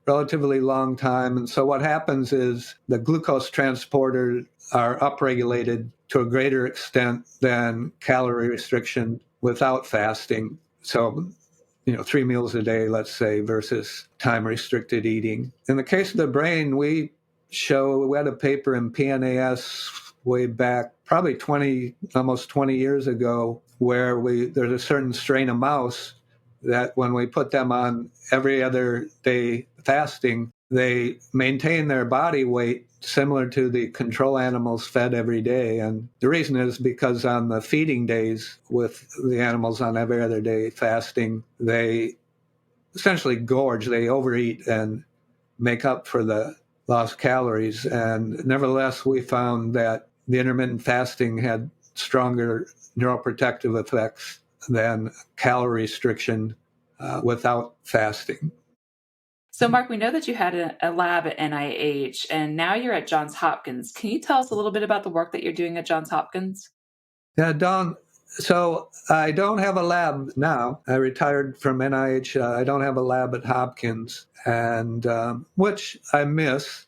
relatively long time. And so what happens is the glucose transporters are upregulated to a greater extent than calorie restriction without fasting. So, 3 meals a day, let's say, versus time-restricted eating. In the case of the brain, we had a paper in PNAS way back, probably almost 20 years ago, where there's a certain strain of mouse that when we put them on every other day fasting, they maintain their body weight similar to the control animals fed every day. And the reason is because on the feeding days with the animals on every other day fasting, they essentially gorge, they overeat and make up for the lost calories. And nevertheless, we found that the intermittent fasting had stronger neuroprotective effects than calorie restriction without fasting. So, Mark, we know that you had a lab at NIH, and now you're at Johns Hopkins. Can you tell us a little bit about the work that you're doing at Johns Hopkins? Yeah, Dawn. So I don't have a lab now. I retired from NIH. I don't have a lab at Hopkins, and which I miss.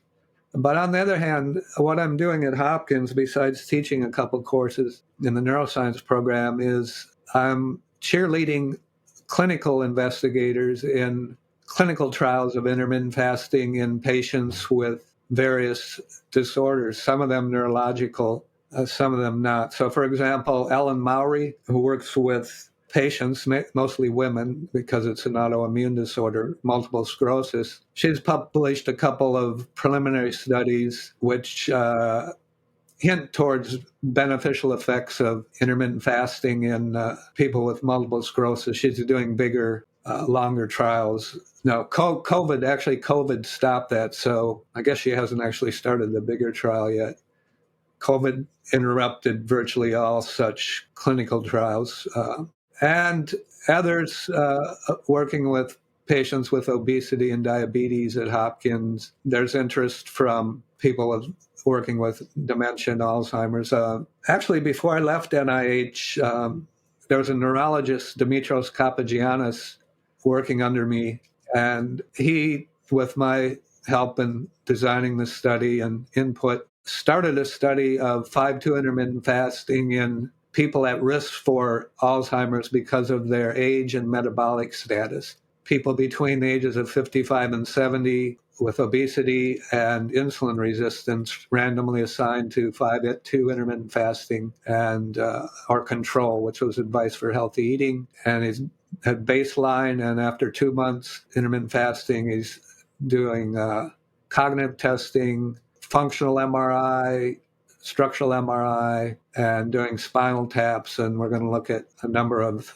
But on the other hand, what I'm doing at Hopkins, besides teaching a couple courses in the neuroscience program, is I'm cheerleading clinical investigators in clinical trials of intermittent fasting in patients with various disorders, some of them neurological, some of them not. So, for example, Ellen Mowry, who works with patients, mostly women, because it's an autoimmune disorder, multiple sclerosis. She's published a couple of preliminary studies which hint towards beneficial effects of intermittent fasting in people with multiple sclerosis. She's doing bigger, longer trials. No, COVID stopped that, so I guess she hasn't actually started the bigger trial yet. COVID interrupted virtually all such clinical trials. And others working with patients with obesity and diabetes at Hopkins. There's interest from people working with dementia and Alzheimer's. Actually, before I left NIH, there was a neurologist, Dimitros Kapagiannis, working under me. And he, with my help in designing the study and input, started a study of 5-2 intermittent fasting in people at risk for Alzheimer's because of their age and metabolic status. People between the ages of 55 and 70 with obesity and insulin resistance randomly assigned to 5-2 intermittent fasting and or control, which was advice for healthy eating. And he's at baseline, and after 2 months intermittent fasting, he's doing cognitive testing, functional MRI, structural MRI, and doing spinal taps. And we're going to look at a number of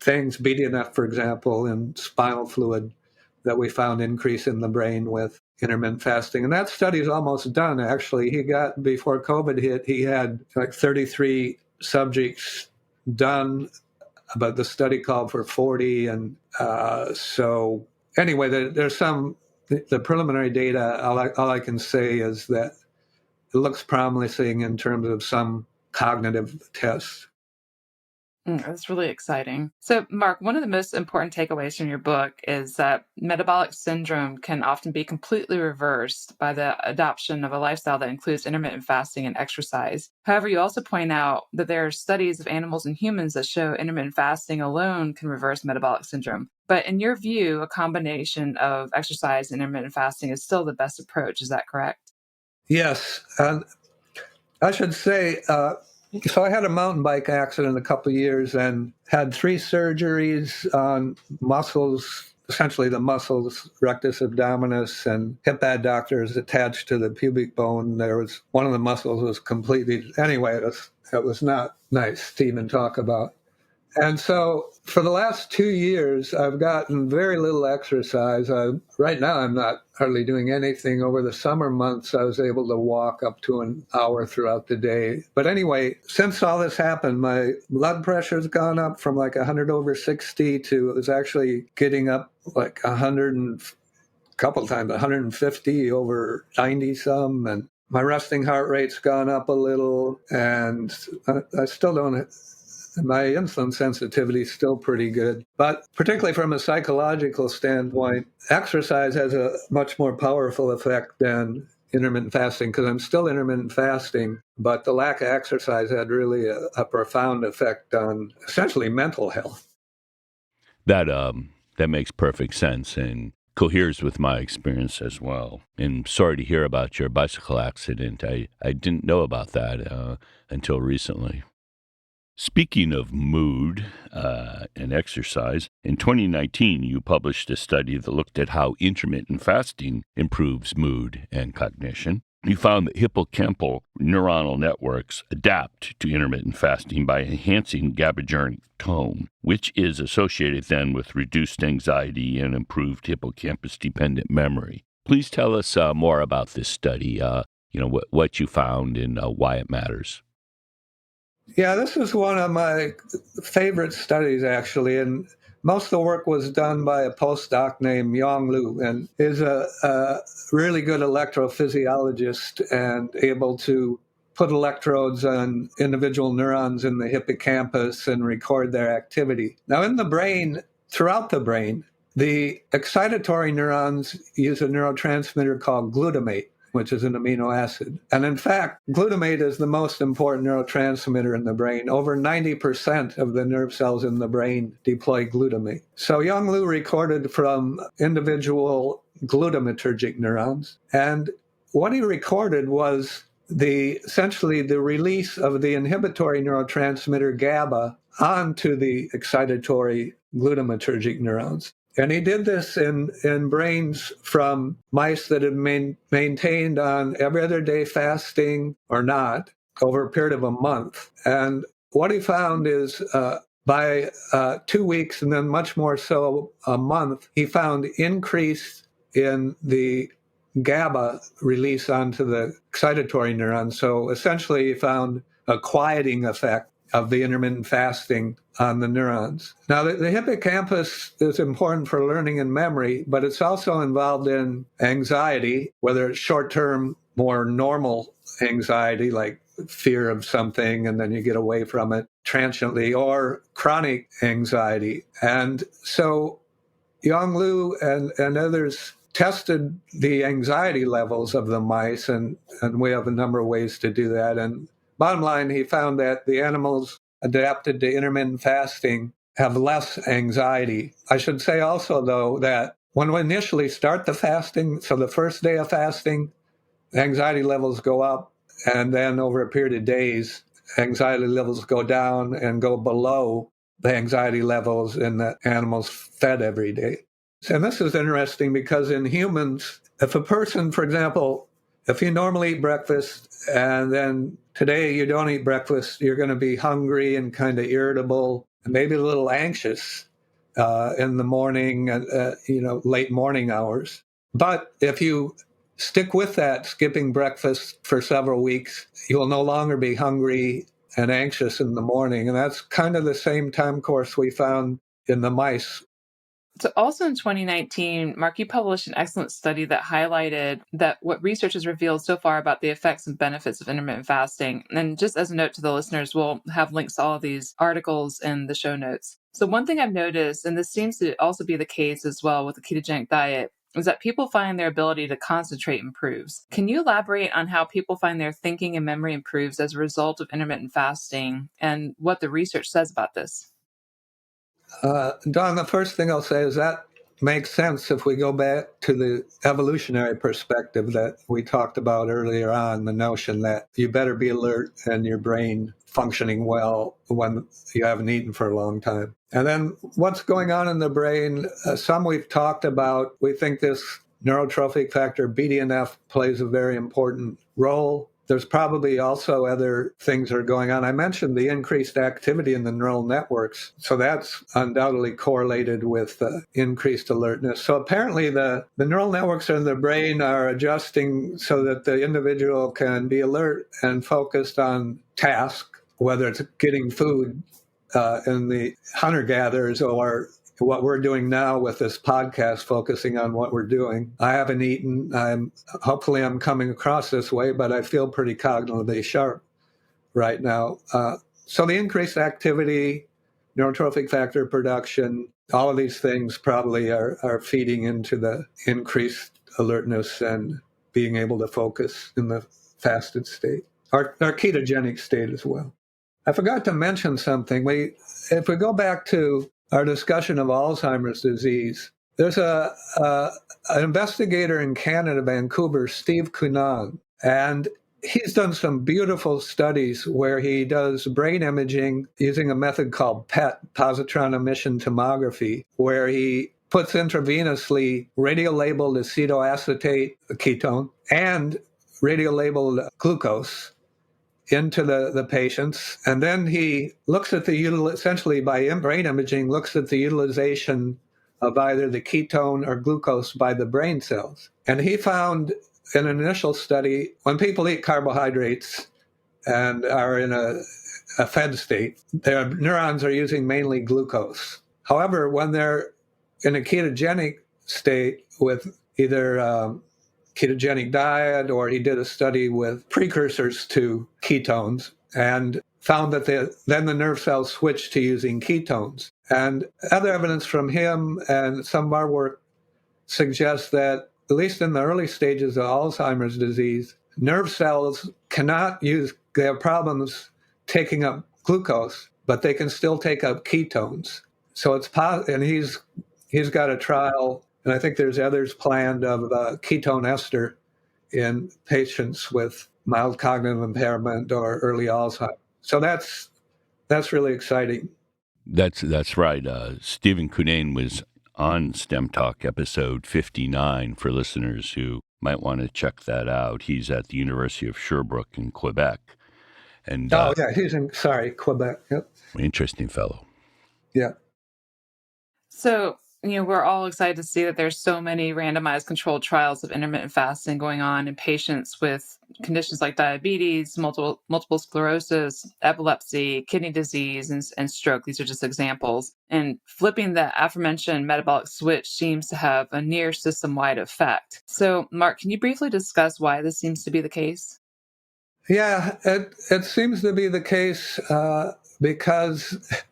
things, BDNF, for example, and spinal fluid that we found increase in the brain with intermittent fasting. And that study is almost done, actually. Before COVID hit, he had like 33 subjects done, but the study called for 40. And so anyway, there's the preliminary data, all I can say is that it looks promising in terms of some cognitive tests. That's really exciting. So, Mark, one of the most important takeaways from your book is that metabolic syndrome can often be completely reversed by the adoption of a lifestyle that includes intermittent fasting and exercise. However, you also point out that there are studies of animals and humans that show intermittent fasting alone can reverse metabolic syndrome. But in your view, a combination of exercise and intermittent fasting is still the best approach. Is that correct? Yes. And I should say, so I had a mountain bike accident a couple of years and had 3 surgeries on muscles, essentially the muscles, rectus abdominis and hip adductors attached to the pubic bone. One of the muscles was completely, anyway, it was not nice to even talk about. And so for the last 2 years, I've gotten very little exercise. Right now, I'm not hardly doing anything. Over the summer months, I was able to walk up to an hour throughout the day. But anyway, since all this happened, my blood pressure's gone up from like 100/60 to it was actually getting up like 100 and a couple times, 150/90 some. And my resting heart rate's gone up a little. And I still don't... My insulin sensitivity is still pretty good. But particularly from a psychological standpoint, exercise has a much more powerful effect than intermittent fasting, because I'm still intermittent fasting, but the lack of exercise had really a profound effect on essentially mental health. That makes perfect sense and coheres with my experience as well. And sorry to hear about your bicycle accident. I didn't know about that until recently. Speaking of mood and exercise, in 2019, you published a study that looked at how intermittent fasting improves mood and cognition. You found that hippocampal neuronal networks adapt to intermittent fasting by enhancing GABAergic tone, which is associated then with reduced anxiety and improved hippocampus-dependent memory. Please tell us more about this study, what you found and why it matters. Yeah, this is one of my favorite studies, actually, and most of the work was done by a postdoc named Yong Lu, and is a really good electrophysiologist and able to put electrodes on individual neurons in the hippocampus and record their activity. Now, in the brain, throughout the brain, the excitatory neurons use a neurotransmitter called glutamate, which is an amino acid. And in fact, glutamate is the most important neurotransmitter in the brain. Over 90% of the nerve cells in the brain deploy glutamate. So Yong Lu recorded from individual glutamatergic neurons. And what he recorded was essentially the release of the inhibitory neurotransmitter GABA onto the excitatory glutamatergic neurons. And he did this in brains from mice that had maintained on every other day fasting or not over a period of a month. And what he found is by 2 weeks and then much more so a month, he found increase in the GABA release onto the excitatory neurons. So essentially he found a quieting effect of the intermittent fasting on the neurons. Now, the hippocampus is important for learning and memory, but it's also involved in anxiety, whether it's short-term, more normal anxiety, like fear of something and then you get away from it transiently, or chronic anxiety. And so Yong Lu and others tested the anxiety levels of the mice, and we have a number of ways to do that. And bottom line, he found that the animals adapted to intermittent fasting have less anxiety. I should say also, though, that when we initially start the fasting, so the first day of fasting, anxiety levels go up, and then over a period of days, anxiety levels go down and go below the anxiety levels in the animals fed every day. And this is interesting because in humans, if a person, for example, if you normally eat breakfast and then today you don't eat breakfast, you're going to be hungry and kind of irritable and maybe a little anxious in the morning, late morning hours. But if you stick with that, skipping breakfast for several weeks, you will no longer be hungry and anxious in the morning. And that's kind of the same time course we found in the mice. So also in 2019, Mark, you published an excellent study that highlighted that what research has revealed so far about the effects and benefits of intermittent fasting. And just as a note to the listeners, we'll have links to all of these articles in the show notes. So one thing I've noticed, and this seems to also be the case as well with the ketogenic diet, is that people find their ability to concentrate improves. Can you elaborate on how people find their thinking and memory improves as a result of intermittent fasting and what the research says about this? Don, the first thing I'll say is that makes sense if we go back to the evolutionary perspective that we talked about earlier on, the notion that you better be alert and your brain functioning well when you haven't eaten for a long time. And then what's going on in the brain, some we've talked about. We think this neurotrophic factor, BDNF, plays a very important role. There's probably also other things that are going on. I mentioned the increased activity in the neural networks. So that's undoubtedly correlated with increased alertness. So apparently the neural networks in the brain are adjusting so that the individual can be alert and focused on task, whether it's getting food in the hunter-gatherers or what we're doing now with this podcast, focusing on what we're doing. I haven't eaten. Hopefully I'm coming across this way, but I feel pretty cognitively sharp right now. So the increased activity, neurotrophic factor production, all of these things probably are feeding into the increased alertness and being able to focus in the fasted state, our ketogenic state as well. I forgot to mention something. If we go back to our discussion of Alzheimer's disease, there's an investigator in Canada, Vancouver, Steve Cunan, and he's done some beautiful studies where he does brain imaging using a method called PET, positron emission tomography, where he puts intravenously radiolabeled acetoacetate, a ketone, and radiolabeled glucose into the patients. And then he looks at essentially by brain imaging, looks at the utilization of either the ketone or glucose by the brain cells. And he found in an initial study, when people eat carbohydrates and are in a fed state, their neurons are using mainly glucose. However, when they're in a ketogenic state with either ketogenic diet, or he did a study with precursors to ketones and found that then the nerve cells switched to using ketones. And other evidence from him and some of our work suggests that, at least in the early stages of Alzheimer's disease, nerve cells they have problems taking up glucose, but they can still take up ketones. So and he's got a trial, and I think there's others planned, of ketone ester in patients with mild cognitive impairment or early Alzheimer's. So that's really exciting. That's right. Stephen Cunan was on STEM Talk episode 59 for listeners who might want to check that out. He's at the University of Sherbrooke in Quebec. And he's in Quebec. Yep. Interesting fellow. Yeah. So, we're all excited to see that there's so many randomized controlled trials of intermittent fasting going on in patients with conditions like diabetes, multiple sclerosis, epilepsy, kidney disease, and stroke. These are just examples. And flipping the aforementioned metabolic switch seems to have a near system-wide effect. So, Mark, can you briefly discuss why this seems to be the case? Yeah, it seems to be the case because,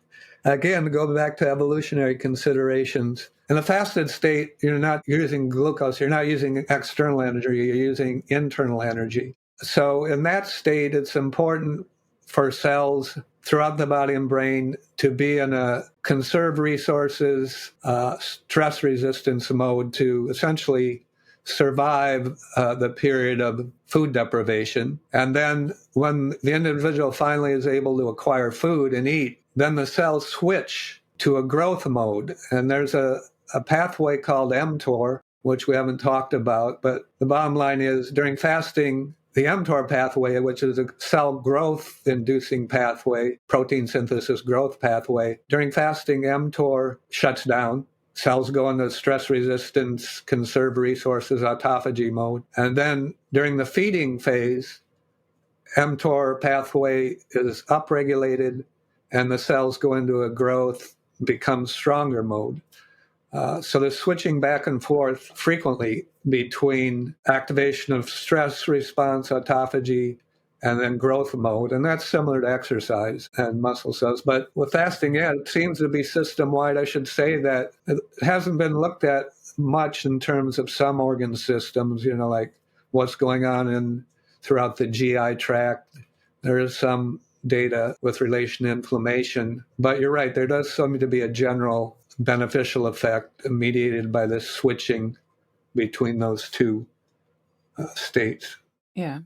again, to go back to evolutionary considerations, in the fasted state, you're not using glucose, you're not using external energy, you're using internal energy. So in that state, it's important for cells throughout the body and brain to be in a conserve resources, stress resistance mode to essentially survive the period of food deprivation. And then when the individual finally is able to acquire food and eat, then the cells switch to a growth mode. And there's a a pathway called mTOR, which we haven't talked about. But the bottom line is during fasting, the mTOR pathway, which is a cell growth inducing pathway, protein synthesis growth pathway, during fasting, mTOR shuts down. Cells go into stress resistance, conserve resources, autophagy mode. And then during the feeding phase, mTOR pathway is upregulated and the cells go into a growth, become stronger mode. So they're switching back and forth frequently between activation of stress response, autophagy, and then growth mode. And that's similar to exercise and muscle cells. But with fasting, it seems to be system-wide. I should say that it hasn't been looked at much in terms of some organ systems, like what's going on throughout the GI tract. There is some data with relation to inflammation. But you're right, there does seem to be a general beneficial effect mediated by this switching between those two states. Yeah.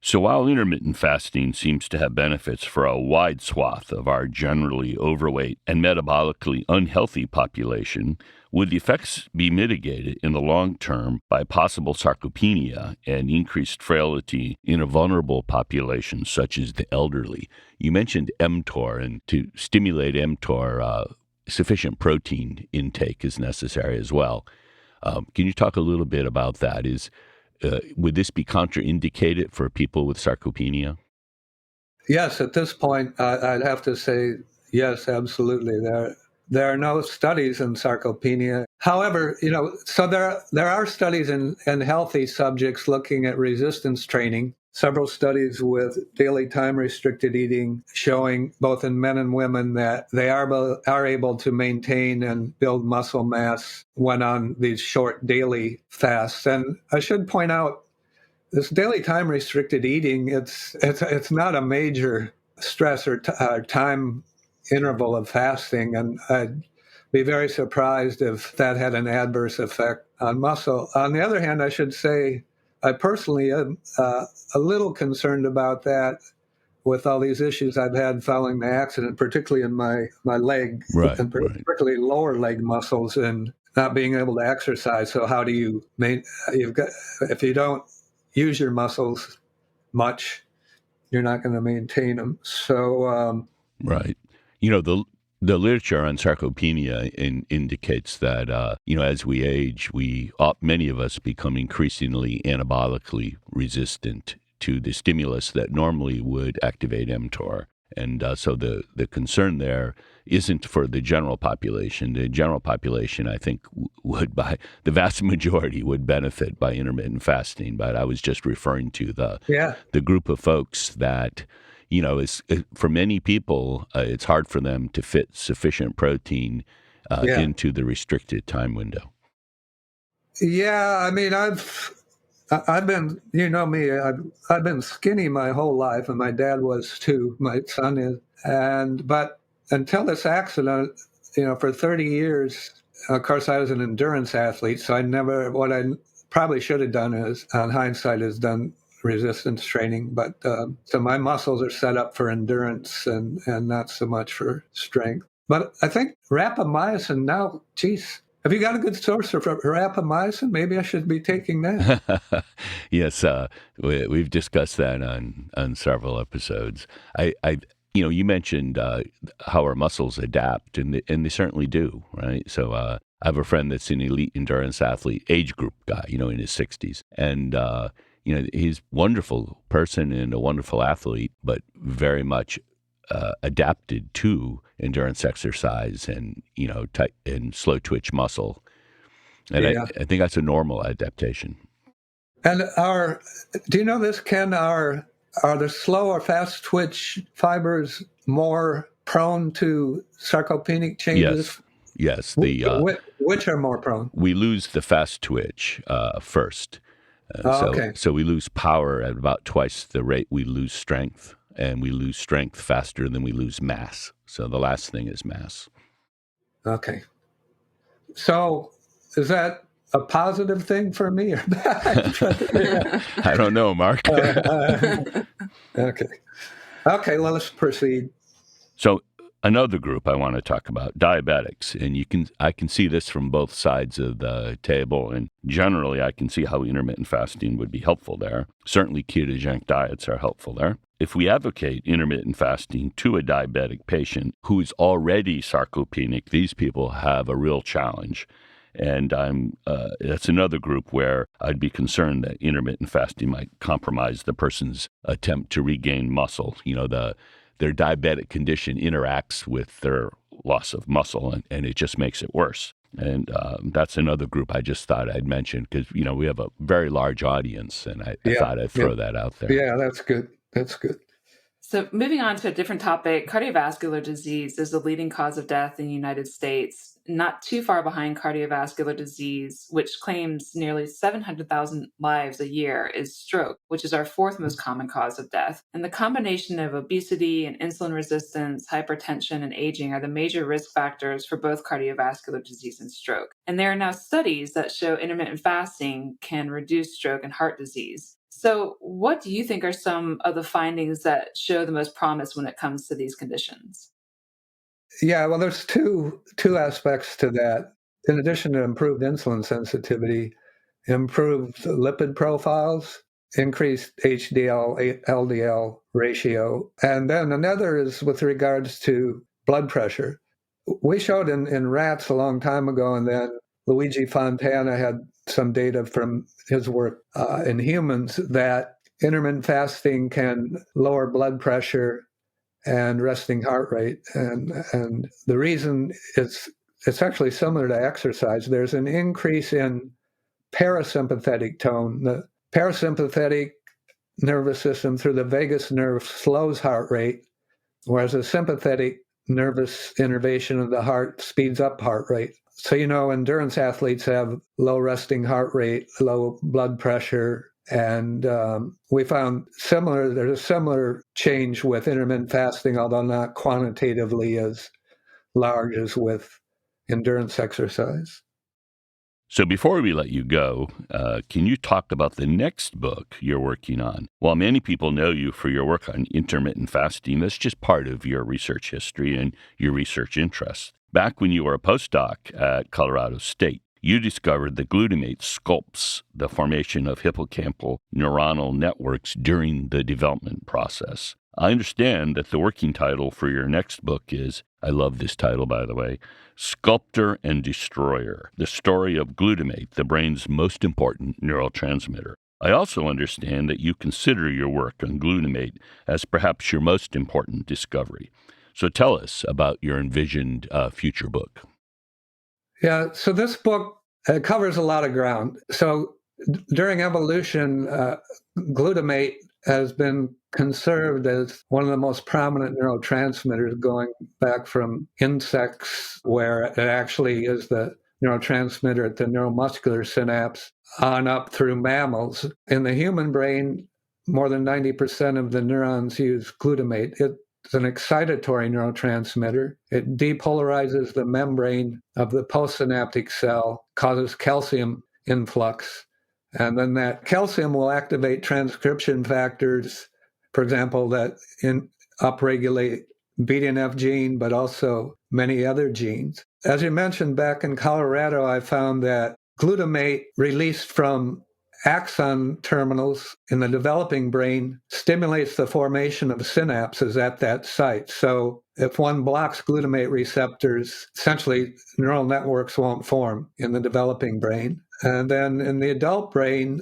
So while intermittent fasting seems to have benefits for a wide swath of our generally overweight and metabolically unhealthy population, would the effects be mitigated in the long term by possible sarcopenia and increased frailty in a vulnerable population such as the elderly? You mentioned mTOR, and to stimulate mTOR, sufficient protein intake is necessary as well. Can you talk a little bit about that? Would this be contraindicated for people with sarcopenia? Yes, at this point, I'd have to say yes, absolutely. There are no studies in sarcopenia. However, so there are studies in healthy subjects looking at resistance training. Several studies with daily time-restricted eating showing both in men and women that they are able to maintain and build muscle mass when on these short daily fasts. And I should point out, this daily time-restricted eating, it's not a major stress or time interval of fasting, and I'd be very surprised if that had an adverse effect on muscle. On the other hand, I should say, I personally am a little concerned about that with all these issues I've had following the accident, particularly in my leg, and particularly lower leg muscles, and not being able to exercise. So how do you if you don't use your muscles much, you're not going to maintain them. So right. The literature on sarcopenia indicates that, as we age, many of us become increasingly anabolically resistant to the stimulus that normally would activate mTOR. And so the concern there isn't for the general population. The general population, I think, the vast majority would benefit by intermittent fasting. But I was just referring to the group of folks that, for many people, it's hard for them to fit sufficient protein into the restricted time window. Yeah, I mean, I've been, me, I've been skinny my whole life, and my dad was too. My son is, but until this accident, for 30 years, of course, I was an endurance athlete, so what I probably should have done is, on hindsight, is done resistance training, but so my muscles are set up for endurance and not so much for strength. But I think rapamycin now, geez, have you got a good source for rapamycin? Maybe I should be taking that. Yes, we've discussed that on several episodes. You mentioned how our muscles adapt, and they certainly do, right? So I have a friend that's an elite endurance athlete, age group guy, in his 60s, and he's a wonderful person and a wonderful athlete, but very much adapted to endurance exercise and, tight and slow twitch muscle. And I think that's a normal adaptation. And do you know this, Ken? Are the slow or fast twitch fibers more prone to sarcopenic changes? Yes. Which are more prone? We lose the fast twitch first. So we lose power at about twice the rate we lose strength, and we lose strength faster than we lose mass. So the last thing is mass. Okay. So is that a positive thing for me or bad? I don't know, Mark. Okay. Okay, let's proceed. So Another group I want to talk about, diabetics, and I can see this from both sides of the table, and generally I can see how intermittent fasting would be helpful there. Certainly ketogenic diets are helpful there. If we advocate intermittent fasting to a diabetic patient who is already sarcopenic, these people have a real challenge. And that's another group where I'd be concerned that intermittent fasting might compromise the person's attempt to regain muscle. Their diabetic condition interacts with their loss of muscle, and it just makes it worse. And that's another group I just thought I'd mention because, we have a very large audience, and I thought I'd throw that out there. Yeah, that's good. That's good. So moving on to a different topic, cardiovascular disease is the leading cause of death in the United States, not too far behind cardiovascular disease, which claims nearly 700,000 lives a year, is stroke, which is our fourth most common cause of death. And the combination of obesity and insulin resistance, hypertension, and aging are the major risk factors for both cardiovascular disease and stroke. And there are now studies that show intermittent fasting can reduce stroke and heart disease. So what do you think are some of the findings that show the most promise when it comes to these conditions? Yeah, well, there's two aspects to that. In addition to improved insulin sensitivity, improved lipid profiles, increased HDL, LDL ratio. And then another is with regards to blood pressure. We showed in rats a long time ago, and then Luigi Fontana had some data from his work in humans that intermittent fasting can lower blood pressure and resting heart rate. And the reason it's actually similar to exercise. There's an increase in parasympathetic tone. The parasympathetic nervous system through the vagus nerve slows heart rate, whereas a sympathetic nervous innervation of the heart speeds up heart rate. So, endurance athletes have low resting heart rate, low blood pressure, and we found there's a similar change with intermittent fasting, although not quantitatively as large as with endurance exercise. So before we let you go, can you talk about the next book you're working on? While many people know you for your work on intermittent fasting, that's just part of your research history and your research interests. Back when you were a postdoc at Colorado State, you discovered that glutamate sculpts the formation of hippocampal neuronal networks during the development process. I understand that the working title for your next book is, I love this title, by the way, Sculptor and Destroyer, the story of glutamate, the brain's most important neurotransmitter. I also understand that you consider your work on glutamate as perhaps your most important discovery. So tell us about your envisioned future book. Yeah, so this book covers a lot of ground. So during evolution, glutamate has been conserved as one of the most prominent neurotransmitters going back from insects, where it actually is the neurotransmitter at the neuromuscular synapse, on up through mammals. In the human brain, more than 90% of the neurons use glutamate. It's an excitatory neurotransmitter. It depolarizes the membrane of the postsynaptic cell, causes calcium influx. And then that calcium will activate transcription factors, for example, that upregulate BDNF gene, but also many other genes. As you mentioned, back in Colorado, I found that glutamate released from axon terminals in the developing brain stimulates the formation of synapses at that site. So if one blocks glutamate receptors, essentially neural networks won't form in the developing brain. And then in the adult brain,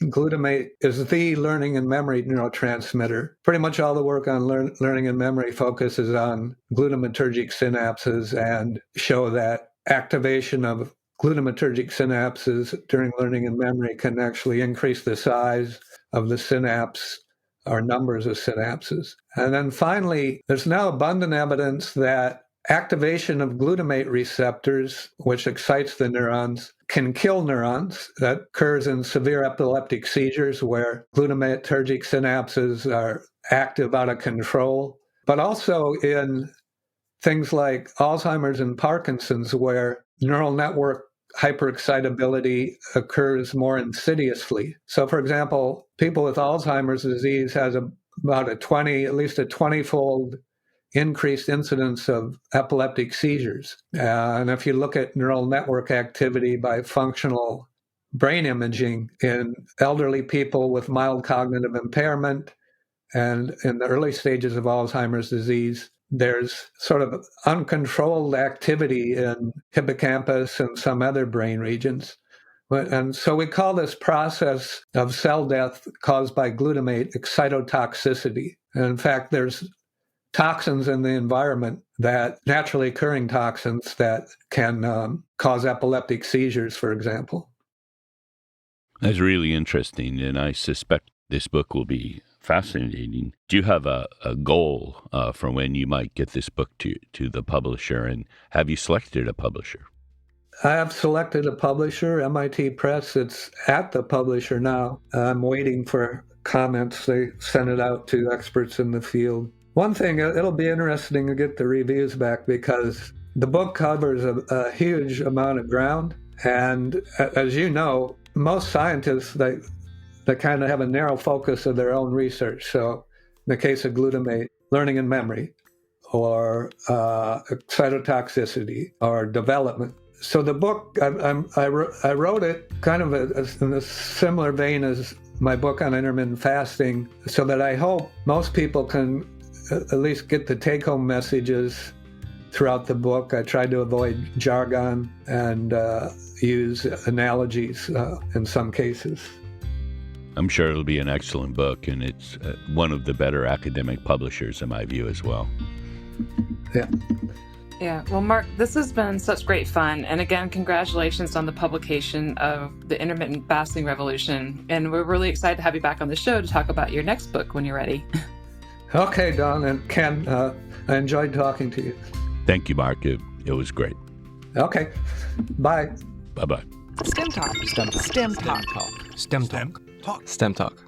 glutamate is the learning and memory neurotransmitter. Pretty much all the work on learning and memory focuses on glutamatergic synapses and show that activation of glutamatergic synapses during learning and memory can actually increase the size of the synapse or numbers of synapses. And then finally, there's now abundant evidence that activation of glutamate receptors, which excites the neurons, can kill neurons. That occurs in severe epileptic seizures where glutamatergic synapses are active out of control, but also in things like Alzheimer's and Parkinson's, where neural network hyperexcitability occurs more insidiously. So, for example, people with Alzheimer's disease has about at least a 20-fold increased incidence of epileptic seizures. And if you look at neural network activity by functional brain imaging in elderly people with mild cognitive impairment and in the early stages of Alzheimer's disease, there's sort of uncontrolled activity in hippocampus and some other brain regions. And so we call this process of cell death caused by glutamate excitotoxicity. And in fact, there's toxins in the environment, that naturally occurring toxins that can cause epileptic seizures, for example. That's really interesting, and I suspect this book will be fascinating. Do you have a goal for when you might get this book to the publisher, and have you selected a publisher? I have selected a publisher, MIT Press. It's at the publisher now. I'm waiting for comments. They send it out to experts in the field. One thing, it'll be interesting to get the reviews back because the book covers a huge amount of ground. And as you know, most scientists, they kind of have a narrow focus of their own research. So in the case of glutamate, learning and memory, or excitotoxicity, or development. So the book, I wrote it kind of in a similar vein as my book on intermittent fasting, so that I hope most people can at least get the take-home messages throughout the book. I tried to avoid jargon and use analogies in some cases. I'm sure it'll be an excellent book, and it's one of the better academic publishers in my view as well. Yeah. Well, Mark, this has been such great fun. And again, congratulations on the publication of The Intermittent Fasting Revolution. And we're really excited to have you back on the show to talk about your next book when you're ready. Okay, Don and Ken, I enjoyed talking to you. Thank you, Mark. It was great. Okay. Bye. Bye-bye. STEM Talk. STEM Talk. STEM Talk. STEM Talk.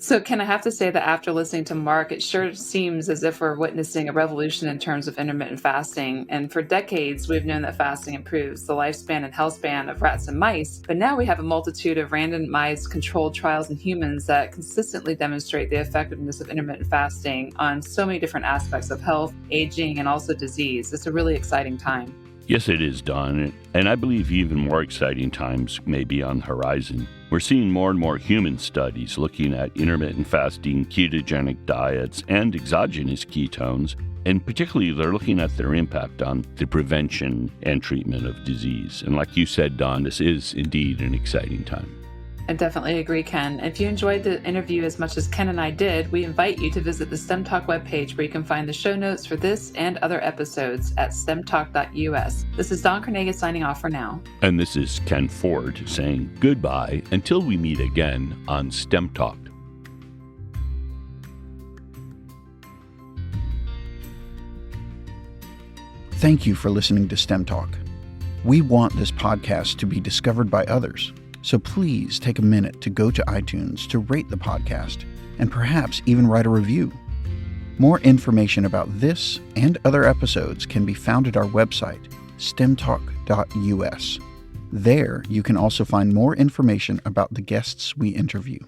So, Ken, I have to say that after listening to Mark, it sure seems as if we're witnessing a revolution in terms of intermittent fasting. And for decades, we've known that fasting improves the lifespan and health span of rats and mice. But now we have a multitude of randomized controlled trials in humans that consistently demonstrate the effectiveness of intermittent fasting on so many different aspects of health, aging, and also disease. It's a really exciting time. Yes, it is, Don, and I believe even more exciting times may be on the horizon. We're seeing more and more human studies looking at intermittent fasting, ketogenic diets, and exogenous ketones, and particularly they're looking at their impact on the prevention and treatment of disease. And like you said, Don, this is indeed an exciting time. I definitely agree, Ken. If you enjoyed the interview as much as Ken and I did, we invite you to visit the STEM Talk webpage where you can find the show notes for this and other episodes at stemtalk.us. This is Don Carnegie signing off for now. And this is Ken Ford saying goodbye until we meet again on STEM Talk. Thank you for listening to STEM Talk. We want this podcast to be discovered by others. So please take a minute to go to iTunes to rate the podcast and perhaps even write a review. More information about this and other episodes can be found at our website, stemtalk.us. There you can also find more information about the guests we interview.